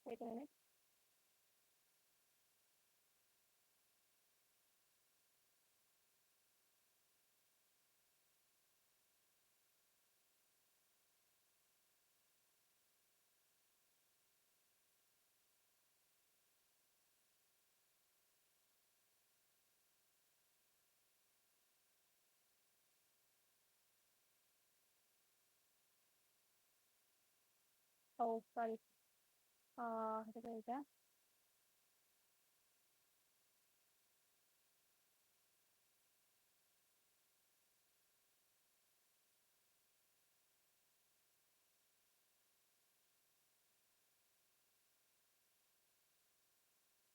wait a minute, ও সরি, এটা এটা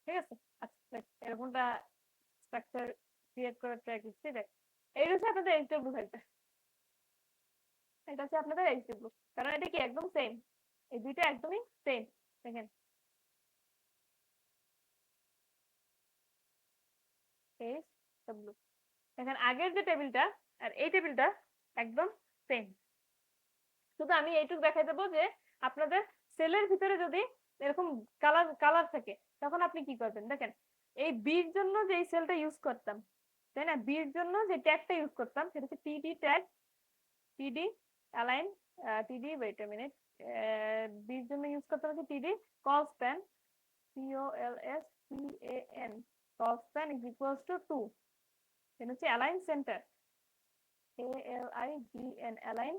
ঠিক আছে। আচ্ছা দেখ, এরকমটা স্ট্রাকচার ক্রিয়েট করার ট্রাই করছি, দেখ এই হচ্ছে আপনাদের এইচটিএমএল থাকবে, এটা হচ্ছে আপনাদের এইচটিএমএল, কারণ এটা কি একদম সেম, এই দুইটা একদমই সেম। দেখেন এইচ ডব্লিউ, দেখেন আগের যে টেবিলটা আর এই টেবিলটা একদম সেম। শুধু আমি এইটুকু দেখাই দেবো যে আপনাদের সেলের ভিতরে যদি এরকম কালার কালার থাকে, তখন আপনি কি করবেন দেখেন, এই বির জন্য যে সেলটা ইউজ করতাম, তাই না, বির জন্য যে ট্যাগটা ইউজ করতাম সেটা হচ্ছে টিডি ট্যাগ, টিডি অ্যালাইন, টিডি ওয়েট আ মিনিট, বির জন্য ইউজ করতাম হচ্ছে টিডি কলস্প্যান, COLSPAN, কলস্প্যান ইজ ইকুয়ালস টু 2, এটা হচ্ছে align centre, ALIGN, align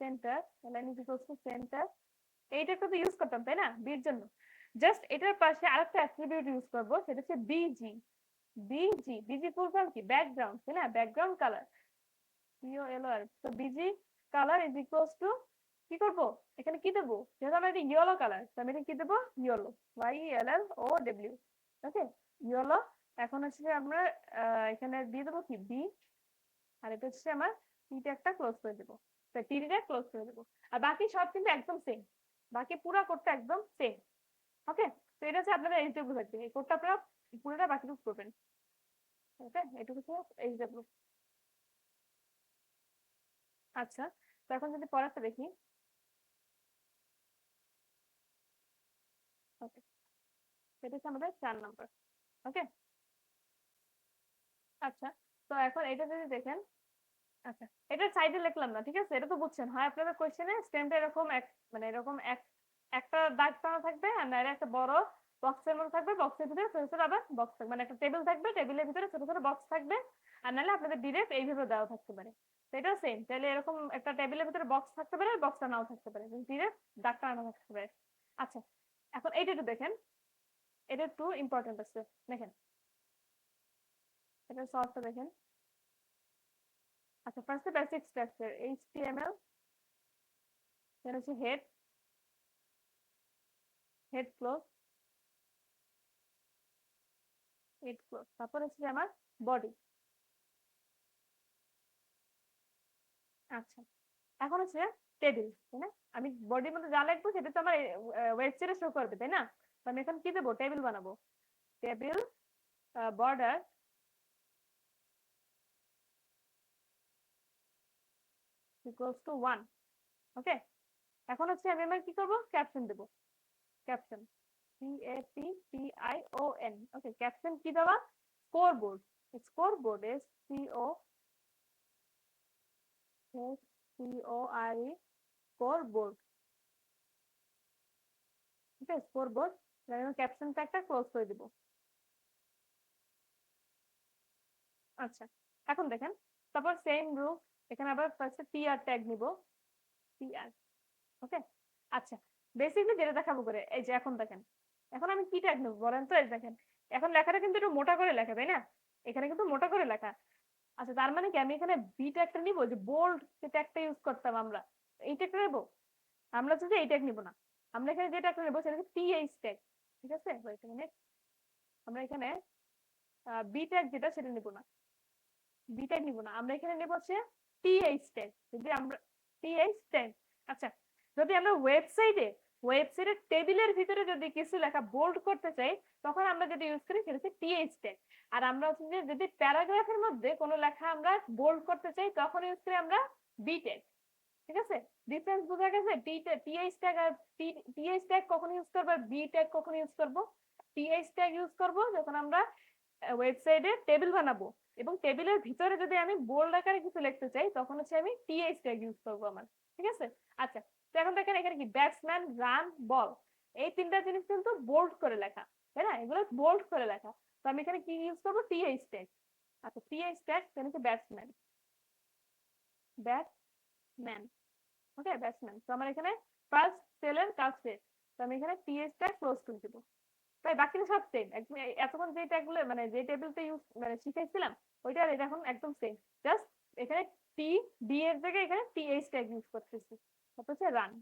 centre, align is equals to centre. এইটা তো ইউজ করতাম তাই না বির জন্য, জাস্ট এটার পাশে আরেকটা অ্যাট্রিবিউট ইউজ করব, সেটা হচ্ছে বিজি, বিজি ফুল ফর্ম কি, ব্যাকগ্রাউন্ড, তাই না, ব্যাকগ্রাউন্ড কালার, COLR, তো busy colour is equals two কি করব, এখানে কি দেবো, যেহেতু আমরা এটা ইয়েলো কালার, তো আমি এটা কি দেবো, ইয়েলো, YELLOW, ওকে, ইয়েলো। এখন হচ্ছে যে আমরা এখানে দিয়ে দেবো কি বি, আর এটা হচ্ছে আমার টিটা একটা ক্লোজ করে দেবো, টিটা ক্লোজ করে দেবো। আর বাকি সব কিন্তু একদম সেম, বাকি পুরো কোডটা একদম সেম। ওকে, তো এটা হচ্ছে আপনাদের এইচডব্লিউ থাকবে, এই কোডটা আপনারা পুরোটা বাকিটুকু করবেন। ওকে, এটুকু হচ্ছে এইচডব্লিউ। আচ্ছা, তো এখন যদি পরেরটা দেখি। ওকে, সেটা হচ্ছে আমাদের 4 নম্বর। ওকে, আচ্ছা, তো এখন এটা যদি দেখেন, আচ্ছা এটা সাইডে লিখলাম না, ঠিক আছে, এটা তো বুঝছেন, হয় আপনাদের কোশ্চেনে স্টেমটা এরকম এক, মানে এরকম এক, একটা দাগ টানা থাকবে, আর নাহলে একটা বড় বক্সের মতো থাকবে, বক্সের ভিতরে ছোট ছোট আবার বক্স থাকবে, মানে একটা টেবিল থাকবে, টেবিলের ভিতরে ছোট ছোট বক্স থাকবে, আর নাহলে আপনাদের ডিরেক্ট এইভাবে দেওয়া থাকতে পারে। তো এটাও সেম, তাহলে এরকম একটা টেবিলের ভিতরে বক্স থাকতে পারে, বক্সটা নাও থাকতে পারে, ডিরেক্ট দাগ টানা থাকতে পারে। আচ্ছা, এখন এইটা একটু দেখেন, এটা একটু ইম্পর্টেন্ট আছে, দেখেন এটা সলভটা দেখেন। আচ্ছা, ফার্স্টে বেসিক স্ট্রাকচার HTML, দেন হচ্ছে head, head close, head close, তারপর হচ্ছে যে আমার বডি। আচ্ছা, এখন হচ্ছে টেবিল, তাই না, আমি বডির মধ্যে যা লিখবো সেটা তো আমার ওয়েবসাইটে শো করবে, তাই না, তো আমি এখন কি দেবো, টেবিল বানাবো, টেবিল বর্ডার ইকুয়ালস টু 1। ওকে, এখন হচ্ছে আমি আমার কি করবো, ক্যাপশন দেবো, ক্যাপশন, CAPTION। ওকে, ক্যাপশন কি দেওয়া, score board, score board, SCORE, score board, ঠিক আছে, স্কোর বোর্ড, আমি ক্যাপশনটা একটা ক্লোজ করে দিব। আচ্ছা, এখন দেখেন, তারপর সেম রুল, এখানে আবার ফার্স্টে tr ট্যাগ নিব, tr। ওকে, আচ্ছা, বেসিকলি যেটা দেখাবো করে, এই যে এখন দেখেন, এখন আমি কি ট্যাগ নেব বলেন তো? এই দেখেন, এখন লেখাটা কিন্তু একটু মোটা করে লেখা, তাই না? এখানে কিন্তু মোটা করে লেখা। আচ্ছা, তার মানে কি আমি এখানে বি ট্যাগটা নিব, যে বোল্ড যে ট্যাগটা ইউজ করতাম আমরা, এই ট্যাগটা নেব? আমরা যদি এই ট্যাগ নিব না, আমরা এখানে যে ট্যাগটা নেব সেটা হচ্ছে টিএইচ ট্যাগ। ঠিক আছে, ওয়েট আ মিনিট, আমরা এখানে বি ট্যাগ যেটা সেটা নিব না, বি ট্যাগ নিব না, আমরা এখানে নেব হচ্ছে টিএইচ ট্যাগ। যদি আমরা টিএইচ ট্যাগ, আচ্ছা, যদি আমরা ওয়েবসাইটের টেবিলের ভিতরে যদি কিছু লেখা বোল্ড করতে চাই, তখন আমরা যেটা ইউজ করি সেটা হচ্ছে টিএইচ ট্যাগ। আর আমরা হচ্ছে যে যদি প্যারাগ্রাফের মধ্যে কোনো লেখা আমরা বোল্ড করতে চাই, তখন ইউজ করি আমরা বি ট্যাগ। ঠিক আছে, ডিফারেন্স বোঝা গেছে? টিএইচ ট্যাগ আর টিএইচ ট্যাগ কখন ইউজ করব, আর বি ট্যাগ কখন ইউজ করব? টিএইচ ট্যাগ ইউজ করব যখন আমরা ওয়েবসাইটে টেবিল বানাবো, এবং টেবিলের ভিতরে যদি আমি বোল্ড আকারে কিছু লিখতে চাই, তখন হচ্ছে আমি টিএইচ ট্যাগ ইউজ করব আমার। ঠিক আছে, আচ্ছা, তো এখন দেখেন এখানে কি ব্যাটসম্যান, রান, বল, এই তিনটা জিনিস কিন্তু বোল্ড করে লেখা, তাই না? এগুলো বোল্ড করে লেখা। তো আমি এখানে কি ইউজ করব? TH tag. আচ্ছা, টিএইচ ট্যাগ মানে কি ব্যাটসম্যান, ব্যাটম্যান। ওকে, ব্যাটসম্যান। তো আমার এখানে ফার্স্ট সেলের কাজ শেষ, তো আমি এখানে টিএইচ ট্যাগ ক্লোজ করে দিব। তাই বাকি সব সেম, একদম এতক্ষণ যে ট্যাগগুলো মানে যে টেবিলটা ইউজ মানে শিখাইছিলাম, ওইটা আর এটা এখন একদম সেম। জাস্ট এখানে টি ডি এর জায়গায় এখানে টিএইচ ট্যাগ ইউজ করতেছি। তারপর হচ্ছে রান,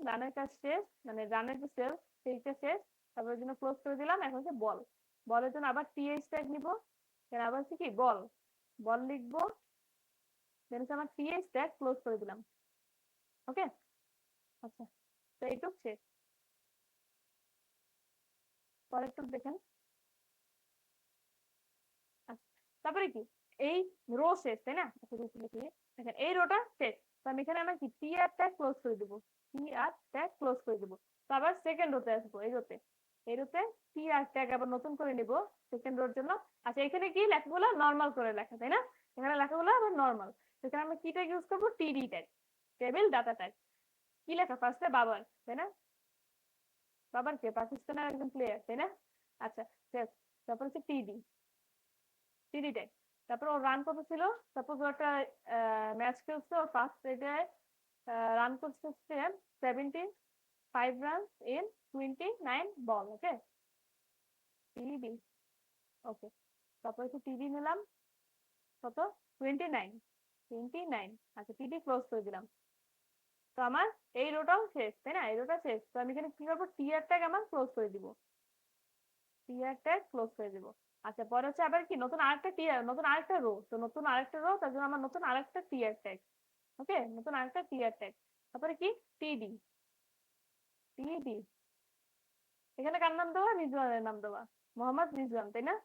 রানের কাজ শেষ, মানে রানের যে সেল সেইটা শেষ, তারপর জন্য ক্লোজ করে দিলাম। এখন হচ্ছে বল, বলের জন্য আবার টিএইচ ট্যাগ নিব, এখানে আবার হচ্ছে কি বল, বল লিখবো, দেন হচ্ছে আমার টিএইচ ট্যাগ ক্লোজ করে দিলাম। ওকে, আচ্ছা, তো এইটুক শেষ। পরেরটুক দেখেন, আচ্ছা, তারপরে কি এই রো শেষ, তাই না? আচ্ছা, দেখেন এই রোটা শেষ, তো আমি এখানে আমার কি টি আর ট্যাগ ক্লোজ করে দিব, টি আর ট্যাগ ক্লোজ করে দিব। তো আবার সেকেন্ড রোতে আসবো, এই রোতে টি আর ট্যাগ আবার নতুন করে নিব সেকেন্ড রোর জন্য। আচ্ছা, এখানে কি লেখাগুলো নর্মাল করে লেখা, তাই না? এখানে লেখাগুলো আবার নর্মাল। এখানে আমরা কি ট্যাগ ইউজ করবো? টিডি ট্যাগ, টেবিল ডাটা ট্যাগ। কি লেখা ফার্স্টে? বাবার, তাই না? বাবার কে? পাকিস্তানের একজন প্লেয়ার, তাই না? আচ্ছা, তারপর হচ্ছে টিডি, টিডি ট্যাগ। তারপর ওর রান কত ছিল? সাপোজ ও একটা ম্যাচ খেলছে, ওর ফার্স্ট রেটে রান করছে হচ্ছে 75 রান ইন 29 বল। ওকে, টিডি, ওকে, তারপর হচ্ছে টিডি নিলাম কত? 29, 29। আচ্ছা, টিডি ক্লোজ করে দিলাম। তো আমার এই রোটাও শেষ, তাই না? এই রোটা শেষ, তো আমি এখানে কি করবো? টিআর ট্যাগ আমার ক্লোজ করে দিব, টিআর ট্যাগ ক্লোজ করে দিব। আচ্ছা, পরে হচ্ছে আবার কি নতুন আরেকটা টিআর, নতুন আরেকটা রো, তো নতুন আরেকটা রো, তার জন্য আমার নতুন আরেকটা টিআর ট্যাগ। ওকে, নতুন আরেকটা টিআর ট্যাগ। তারপরে কি টিডি, টিডি, এখানে কার নাম দেওয়া? রিজওয়ানের নাম দেওয়া, মোহাম্মদ রিজওয়ান, তাই না?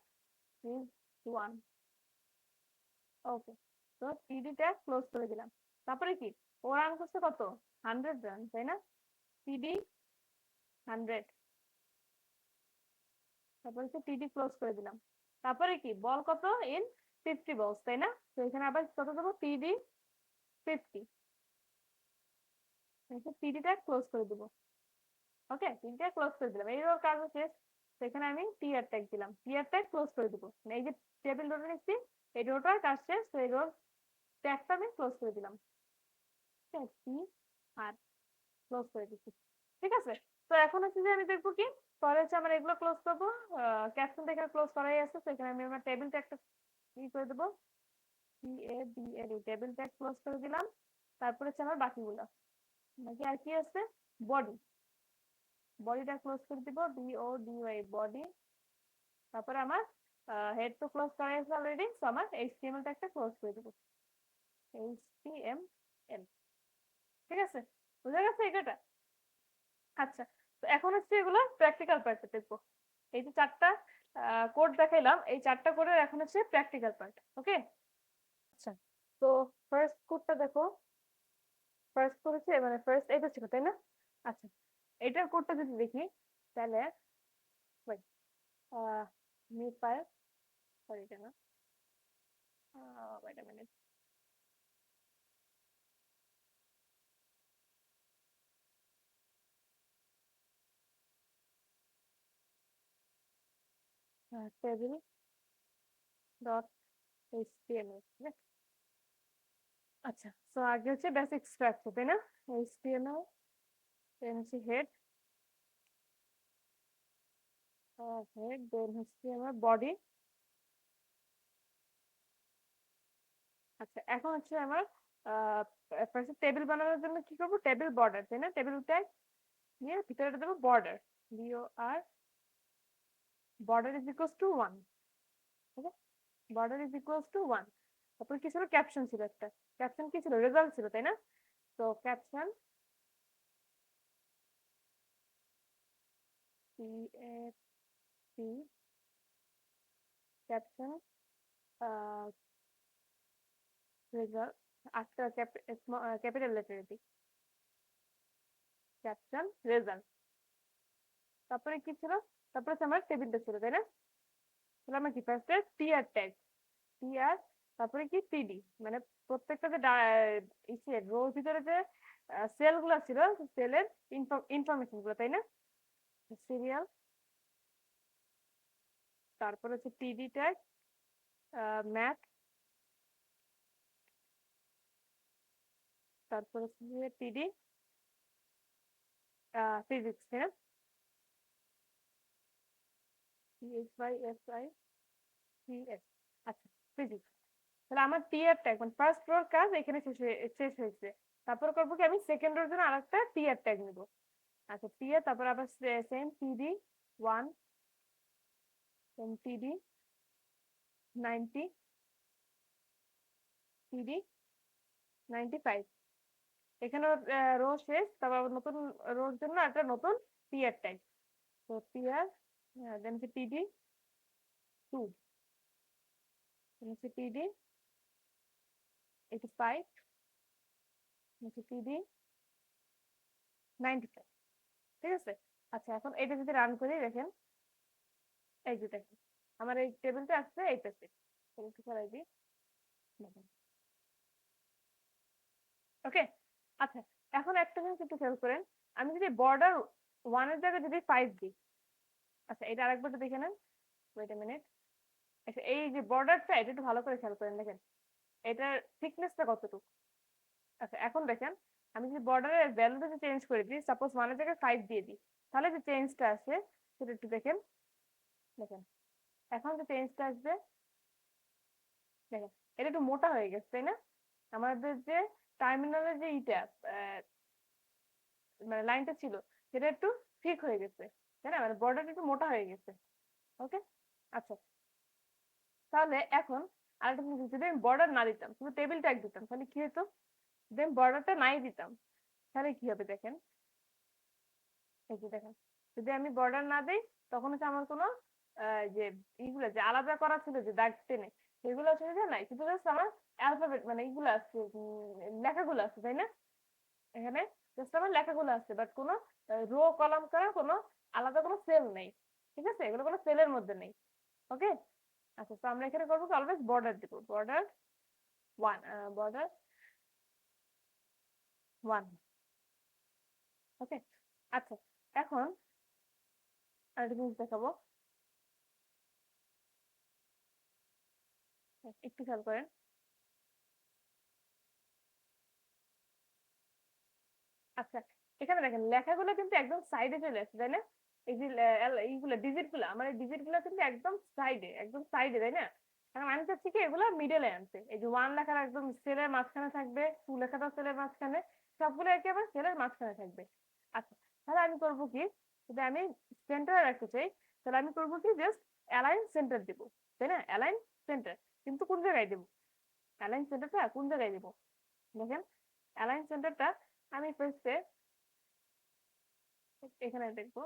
রিজওয়ান, ওকে। তো টিডি ট্যাগ ক্লোজ করে দিলাম। তারপরে কি ও রান করছে কত? 100 রান, তাই না? টিডি 100, তারপরে হচ্ছে টিডি ক্লোজ করে দিলাম। তারপরে কি বল কত? ইন 50 বলস, তাই না? তো এখানে আবার কত দেবো? টিডি 50, টিডিটা ক্লোজ করে দিব। ওকে, টিডিটা ক্লোজ করে দিলাম, এই ওর কাজ শেষ। সেখানে আমি টিআর ট্যাগ দিলাম, টিআর ট্যাগ ক্লোজ করে দিব। এই যে টেবিল রোটা নিচ্ছি, এই রোটার কাজ শেষ, তো এই রোর ট্যাগটা আমি ক্লোজ করে দিলাম। টি আর ক্লোজ করে দিচ্ছি। ঠিক আছে, তো এখন হচ্ছে যে আমি দেখবো কি পরে হচ্ছে আমার এগুলো ক্লোজ করবো। ক্যাপশন এখানে ক্লোজ করাই আছে, তো এখানে আমি আমার টেবিল ট্যাগটা ই করে দেবো, T A B L, table tag close করে দিলাম। তারপরে হচ্ছে আমার বাকিগুলো, বাকি আর কি আছে? বডি, বডিটা ক্লোজ করে দিব, BODY, বডি। তারপরে আমার হেড তো ক্লোজ করা আছে অলরেডি, তো আমার HTML ট্যাগটা ক্লোজ করে দিব, HTML। ঠিক আছে, বুঝা গেছে এটা? আচ্ছা, তো এখন হচ্ছে এগুলো প্র্যাকটিক্যাল পার্টে দেখবো। এই যে চারটা কোড দেখাইলাম, এই চারটা কোডের এখন হচ্ছে প্র্যাকটিক্যাল পার্ট। ওকে, আচ্ছা, তো ফার্স্ট কোডটা দেখো, ফার্স্ট কোড হচ্ছে মানে ফার্স্ট এটা ছিল, তাই না? আচ্ছা, এটার কোডটা যদি দেখি, তাহলে wait, new file, sorry এটা না, wait a minute, table dot HTML, ঠিক আছে? আচ্ছা, সো আগে হচ্ছে বেসিক স্ট্রাকচার, তাই না? HTML, দেন হচ্ছে হেড, দেন হচ্ছে আমার বডি। আচ্ছা, এখন হচ্ছে আমার টেবিল বানানোর জন্য কি করবো? টেবিল বর্ডার, তাই না? টেবিল ট্যাগ নিয়ে ভিতরে দেবো border, BOR, border is equals two 1, ঠিক আছে? Border is equals two 1। তারপরে কি ছিল? ক্যাপশন ছিল একটা। ক্যাপশন কি ছিল? রেজাল্ট ছিল, তাই না? তো ক্যাপশন, CAP, ক্যাপশন, রেজাল্ট, আটটা ক্যাপিটাল লেটার দিই, ক্যাপশন রেজাল্ট। তারপরে কি ছিল? তারপরে হচ্ছে আমার টেবিলটা ছিল, তাই না? তাহলে আমার কি ফার্স্টে টিআর ট্যাগ, টিআর, তারপরে কি TD, মানে প্রত্যেকটা যে রোর ভিতরে যে সেল গুলো ছিল, সেলের ইনফরমেশন গুলো, তাই না? সিরিয়াল, তারপরে হচ্ছে TD ট্যাগ, ম্যাথ, তারপরে হচ্ছে TD ফিজিক্স, তাই না? PHYSICS, আচ্ছা, ফিজিক্স। তাহলে আমার টিয়ার ট্যাগ মানে ফার্স্ট রোর কাজ এখানে শেষ হয়েছে। তারপর করবো কি? আমি সেকেন্ড রোর জন্য আরেকটা টিয়ার ট্যাগ নিব। আচ্ছা, টিয়ার, তারপর আবার সেম TD1, দেন TD90, TD95। এখানে রো শেষ, তারপর আবার নতুন রোর জন্য একটা নতুন টিয়ার ট্যাগ। তো টিয়ার, দেন হচ্ছে TD2, দেন হচ্ছে TD85, হচ্ছে TD95, ঠিক আছে? আচ্ছা, এখন এটা যদি রান করি, দেখেন, এই যে দেখেন আমার এই টেবিলটা আসছে এই পেজে। একটু করাই দিই, দেখেন। ওকে, আচ্ছা, এখন একটা জিনিস একটু খেয়াল করেন। আমি যদি বর্ডার 1 এর জায়গায় যদি 5 দিই, আচ্ছা এটা আরেকবার একটু দেখে নেন, ওয়েট এ মিনিট। আচ্ছা, এই যে বর্ডারটা, এটা একটু ভালো করে খেয়াল করেন, দেখেন এটার থিকনেসটা কতটুকু। আচ্ছা, এখন দেখেন, আমি যদি বর্ডারের ভ্যালুটা যদি চেঞ্জ করে দিই, সাপোজ 1 এর জায়গায় 5 দিয়ে দিই, তাহলে যে চেঞ্জটা আসে সেটা একটু দেখেন। দেখেন, এখন যে চেঞ্জটা আসবে, দেখেন এটা একটু মোটা হয়ে গেছে, তাই না? আমাদের যে টার্মিনালের যে মানে লাইনটা ছিল, সেটা একটু ঠিক হয়ে গেছে, তাই না? মানে বর্ডারটা একটু মোটা হয়ে গেছে। ওকে, আচ্ছা, তাহলে এখন আরেকটা জিনিস, যদি আমি বর্ডার না দিতাম, শুধু টেবিল ট্যাগ দিতাম, তাহলে কি হতো? দেন বর্ডারটা নাই দিতাম, তাহলে কি হবে? দেখেন, এই যে দেখেন, যদি আমি বর্ডার না দিই, তখন হচ্ছে আমার কোনো যে এইগুলো যে আলাদা করা ছিল যে দাগ টেনে, সেগুলো হচ্ছে যে নাই, শুধু জাস্ট আমার অ্যালফাবেট মানে এইগুলো আছে, লেখাগুলো আছে, তাই না? এখানে জাস্ট আমার লেখাগুলো আছে, বাট কোনো রো কলাম করা কোনো আলাদা কোনো সেল নেই, ঠিক আছে? এগুলো কোনো সেলের মধ্যে নেই। ওকে, আচ্ছা, তো আমরা এখানে করবো অলওয়েজ বর্ডার দিব, বর্ডার 1, বর্ডার 1। ওকে, আচ্ছা, এখন আরেকটা জিনিস দেখাবো, একটু খেয়াল করেন। আচ্ছা, এখানে দেখেন লেখাগুলো কিন্তু একদম সাইডে চলে আসছে, তাই না? এই যে এইগুলো ডিজিট গুলো, আমার এই ডিজিট গুলো কিন্তু একদম সাইডে, একদম সাইডে, তাই না? এখন আমি চাচ্ছি কি এগুলো মিডলে আনতে, এই যে 1 লেখাটা একদম সেলের মাঝখানে থাকবে, 2 লেখাটা সেলের মাঝখানে, সবগুলো একেবারে সেলের মাঝখানে থাকবে। আচ্ছা, তাহলে আমি করবো কি? যদি আমি সেন্টারে রাখতে চাই, তাহলে আমি করবো কি? জাস্ট অ্যালাইন সেন্টার দিব, তাই না? অ্যালাইন সেন্টার, কিন্তু কোন জায়গায় দেবো? অ্যালাইন সেন্টারটা কোন জায়গায় দেবো? দেখেন, অ্যালাইন সেন্টারটা আমি ফার্স্টে এখানে দেখবো।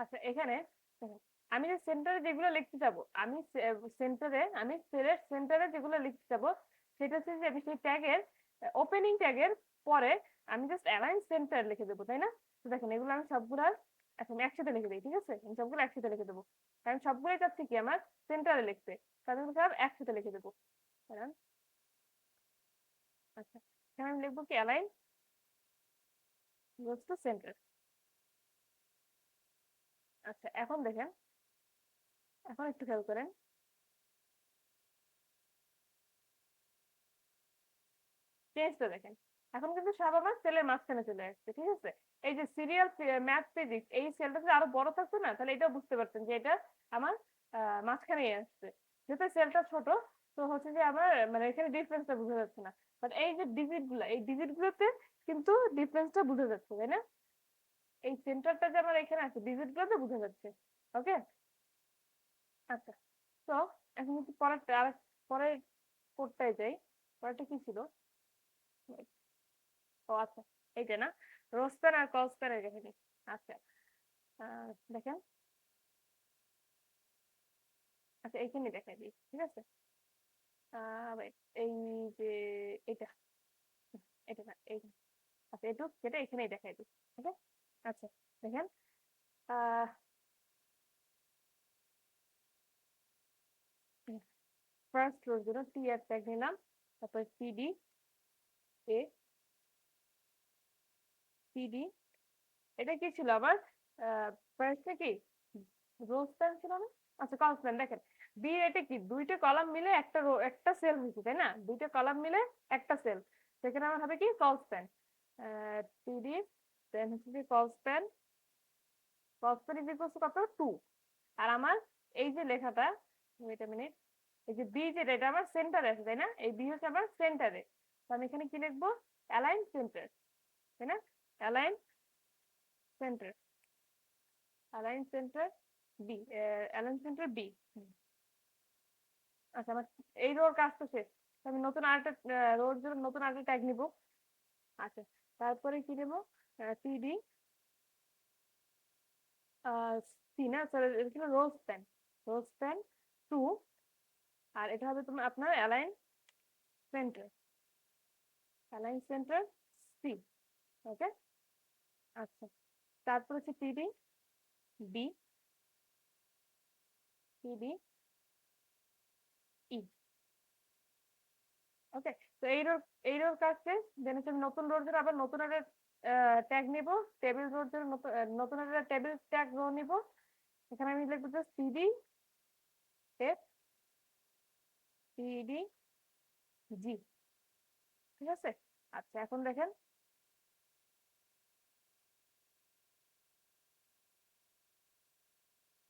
আচ্ছা, এখানে দেখেন, আমি যে সেন্টারে যেগুলো লিখতে যাবো, আমি সেন্টারে, আমি সেলের সেন্টারে যেগুলো লিখতে যাবো, সেটা হচ্ছে যে আমি সেই ট্যাগের ওপেনিং ট্যাগের পরে আমি জাস্ট অ্যালাইন সেন্টার লিখে দেবো, তাই না? তো দেখেন, এগুলো আমি সবগুলো, আচ্ছা আমি একসাথে লিখে দিই, ঠিক আছে? আমি সবগুলো একসাথে লিখে দেবো, কারণ সবগুলোই চাচ্ছি কি আমার সেন্টারে লিখতে, তাহলে আমি সব একসাথে লিখে দেবো। কারণ আচ্ছা, এখানে আমি লিখবো কি? Align goes to centre. আচ্ছা এখন দেখেন, এখন একটু খেয়াল করেন, চেঞ্জটা দেখেন। এখন কিন্তু সব আমার সেলের মাঝখানে চলে আসছে, ঠিক আছে? এই যে সিরিয়াল ম্যাথ ফিজিক্স, এই সেলটা যদি আরো বড় থাকতো না, তাহলে এটাও বুঝতে পারতেন যে এটা আমার মাঝখানেই আসছে। যেহেতু সেলটা ছোট, তো হচ্ছে যে আমার মানে এখানে ডিফারেন্সটা বোঝা যাচ্ছে না। বাট এই যে ডিজিট গুলো, এই ডিজিট গুলোতে কিন্তু ডিফারেন্সটা বোঝা যাচ্ছে, তাই না? এই সেন্টারটা যে আমার এখানে আছে, ডিজিট গুলোতে বোঝা যাচ্ছে। ওকে। আচ্ছা, তো এখন কিন্তু পরেরটা আর পরের কোডটায় যাই। পরেরটা কি ছিল? ও আচ্ছা, এইটা না, রোস্টার আর কলস্টারের কাহিনী। আচ্ছা, দেখেন, আচ্ছা এইখানে দেখাই দিই, ঠিক আছে? wait, এই যে এটা, এটা না, এই, আচ্ছা এটুক সেটা এখানেই দেখাই দিই। ওকে। আচ্ছা দেখেন, ফার্স্ট রোর জন্য টি এর ট্যাগ নিলাম, তারপর সিডি এ, সিডি, এটা কি ছিল আবার? ফার্স্টে কি রোস্টার ছিল না? আচ্ছা কনস্ট্যান্ট, দেখেন বি, এটা কি দুইটা কলাম মিলে একটা রো, একটা সেল হয়েছে, তাই না? দুইটা কলাম মিলে একটা সেল, সেখানে আমার হবে কি কনস্ট্যান্ট টিডি, দেন হচ্ছে কি constant, constant is equal to কত, 2। আর আমার এই যে লেখাটা, ওয়েট আ মিনিট, এই যে বি, যেটা এটা আমার সেন্টারে আছে, তাই না? এই বি হচ্ছে আমার সেন্টারে, তো আমি এখানে কি লিখবো? অ্যালাইন সেন্টার, তাই না? Align centre, align center B, align center B. আচ্ছা আমার এই রোর কাজ তো শেষ, তো আমি নতুন আরেকটা রোর জন্য নতুন আরেকটা ট্যাগ নিব। আচ্ছা, তারপরে কি নেব? টিডি সি, না সরি, এটা ছিল রোজ পেন, রোজ পেন 2। আর এটা হবে তোমার আপনার align centre, align centre C. Okay. আচ্ছা, তারপর হচ্ছে টিডি বি, টিডি ই। ওকে। তো এই রোর কাজ শেষ, দেন হচ্ছে নতুন রোর জন্য আবার নতুন একটা ট্যাগ নিব, টেবিল রোর জন্য নতুন নতুন একটা টেবিল ট্যাগ রো নিব। এখানে আমি লিখবো যে সিডি এফ, সিডি জি, ঠিক আছে? আচ্ছা এখন দেখেন,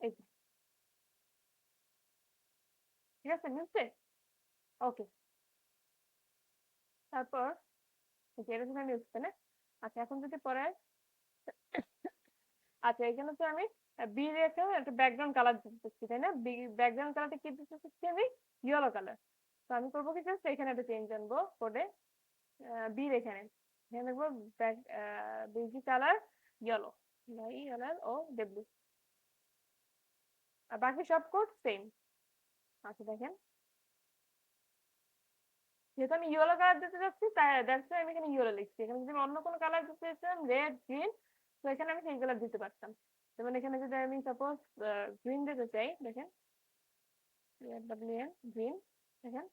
এই যে, ঠিক আছে মিলছে? ওকে। তারপর এই যে এটা তুমি মিলছে না? আচ্ছা এখন যদি পরে, আচ্ছা এখানে তো আমি বি রেখে একটা ব্যাকগ্রাউন্ড কালার দিচ্ছি, তাই না? বি ব্যাকগ্রাউন্ড কালারটা কি দিচ্ছি আমি? Yellow colour. তো আমি করবো কি, জাস্ট এখানে একটা চেঞ্জ আনবো কোডে, বি এখানে, এখানে দেখবো back, BG colour yellow, yellow ও ডব্লিউ। আর বাকি সব কোড সেম। আচ্ছা দেখেন, যেহেতু আমি ইয়েলো কালার দিতে যাচ্ছি, তাই দ্যাটস আমি এখানে ইয়েলো লিখছি। এখানে যদি আমি অন্য কোনো কালার দিতে চাইছিলাম, রেড গ্রিন, তো এখানে আমি সেই কালার দিতে পারতাম। যেমন এখানে যদি আমি সাপোজ গ্রিন দিতে চাই, দেখেন গ্রিন, দেখেন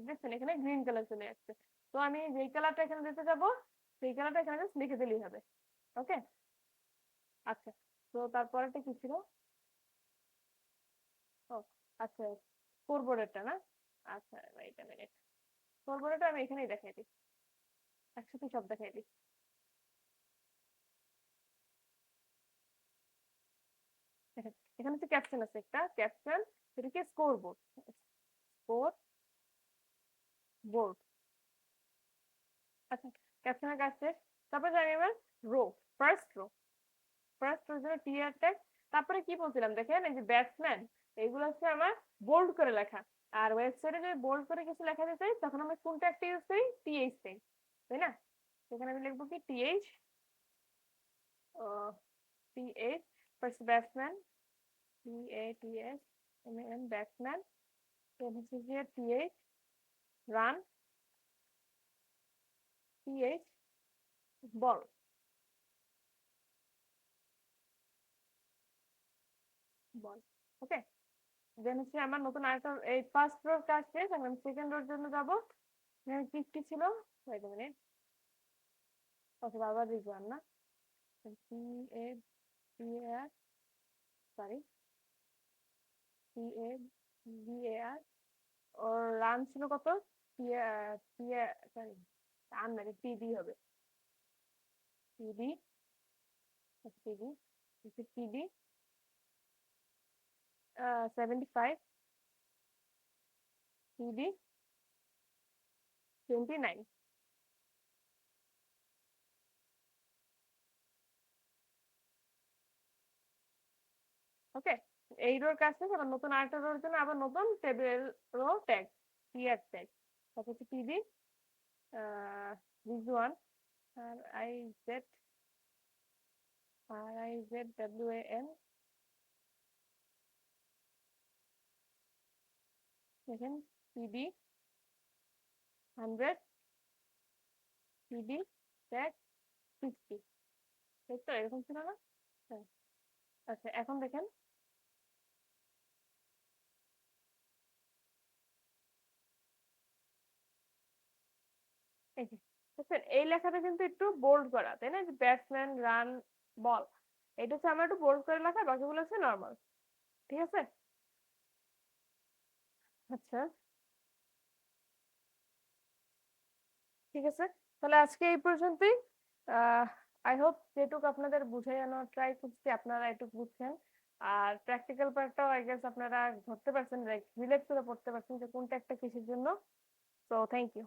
দেখছেন এখানে গ্রিন কালার চলে আসছে। তো আমি যেই কালারটা এখানে দিতে যাবো, সেই কালারটা এখানে জাস্ট লিখে দিলেই হবে। ওকে। আচ্ছা, তো তারপরেরটা কি ছিল? ও আচ্ছা, কোরবোর্ডেরটা না? আচ্ছা এটা মিনিট, কোরবোর্ডেরটা আমি এখানেই দেখাই দিই, একসাথে সব দেখাই দিই। দেখেন এখানে হচ্ছে ক্যাপশন আছে, একটা ক্যাপশন, সেটা কি স্কোর বোর্ড, স্কোর বোর্ড। আচ্ছা, ক্যাপশনের কাজ শেষ। তারপরে জানি এবার রো, ফার্স্ট রো, ফার্স্ট রোর জন্য টি আর ট্যাগ। তারপরে কি বলছিলাম দেখেন, এই যে ব্যাটসম্যান, এইগুলো হচ্ছে আমার বোল্ড করে লেখা। আর ওয়েবসাইটে যদি বোল্ড করে কিছু লেখা দিতে চাই, তখন আমি কোন ট্যাগটা ইউজ করি? টিএইচ ট্যাগ, তাই না? সেখানে আমি লিখবো কি টিএইচ, টিএইচ ফার্স্ট ব্যাটসম্যান, টিএটিএস এম এন ব্যাটসম্যান, দেন হচ্ছে যে TH run, TH ball, ball. Okay. Then হচ্ছে আমার নতুন আরেকটা এই ফার্স্ট রোর কাজ শেষ, আমি সেকেন্ড রোর জন্য যাবো। কি কি ছিল, ওয়েট মিনিট, অথবা আবার রিজন না, P A P A, sorry, P A B A R, ওর রান ছিল কত, P A P A, sorry run মানে পিডি হবে, PD PD PD 75, PD 29। Okay, এই রোর কাজ শেষ, আবার নতুন আরেকটা রোর জন্য আবার নতুন table row tag, clear tag, তারপর হচ্ছে PD Rizwan, R I Z, R I Z W A N, দেখেন পিডি 100, পিডি ট্যাগ 50, এই তো এরকম ছিল না? হ্যাঁ। আচ্ছা এখন দেখেন, এই যে দেখছেন এই লেখাটা কিন্তু একটু বোল্ড করা, তাই না, যে ব্যাটসম্যান রান বল, এটা হচ্ছে আমরা একটু বোল্ড করে লেখা, বাকিগুলো হচ্ছে নর্মাল। ঠিক আছে। আচ্ছা ঠিক আছে, তাহলে আজকে এই পর্যন্তই। আহ আই হোপ যেটুকু আপনাদের বুঝানো ট্রাই করছি আপনারা এটুকু বুঝছেন, আর প্র্যাকটিক্যাল পার্টটাও আই গেস আপনারা ধরতে পারছেন, রিলেট করে পড়তে পারছেন যে কোনটা একটা কিসের জন্য। So thank you.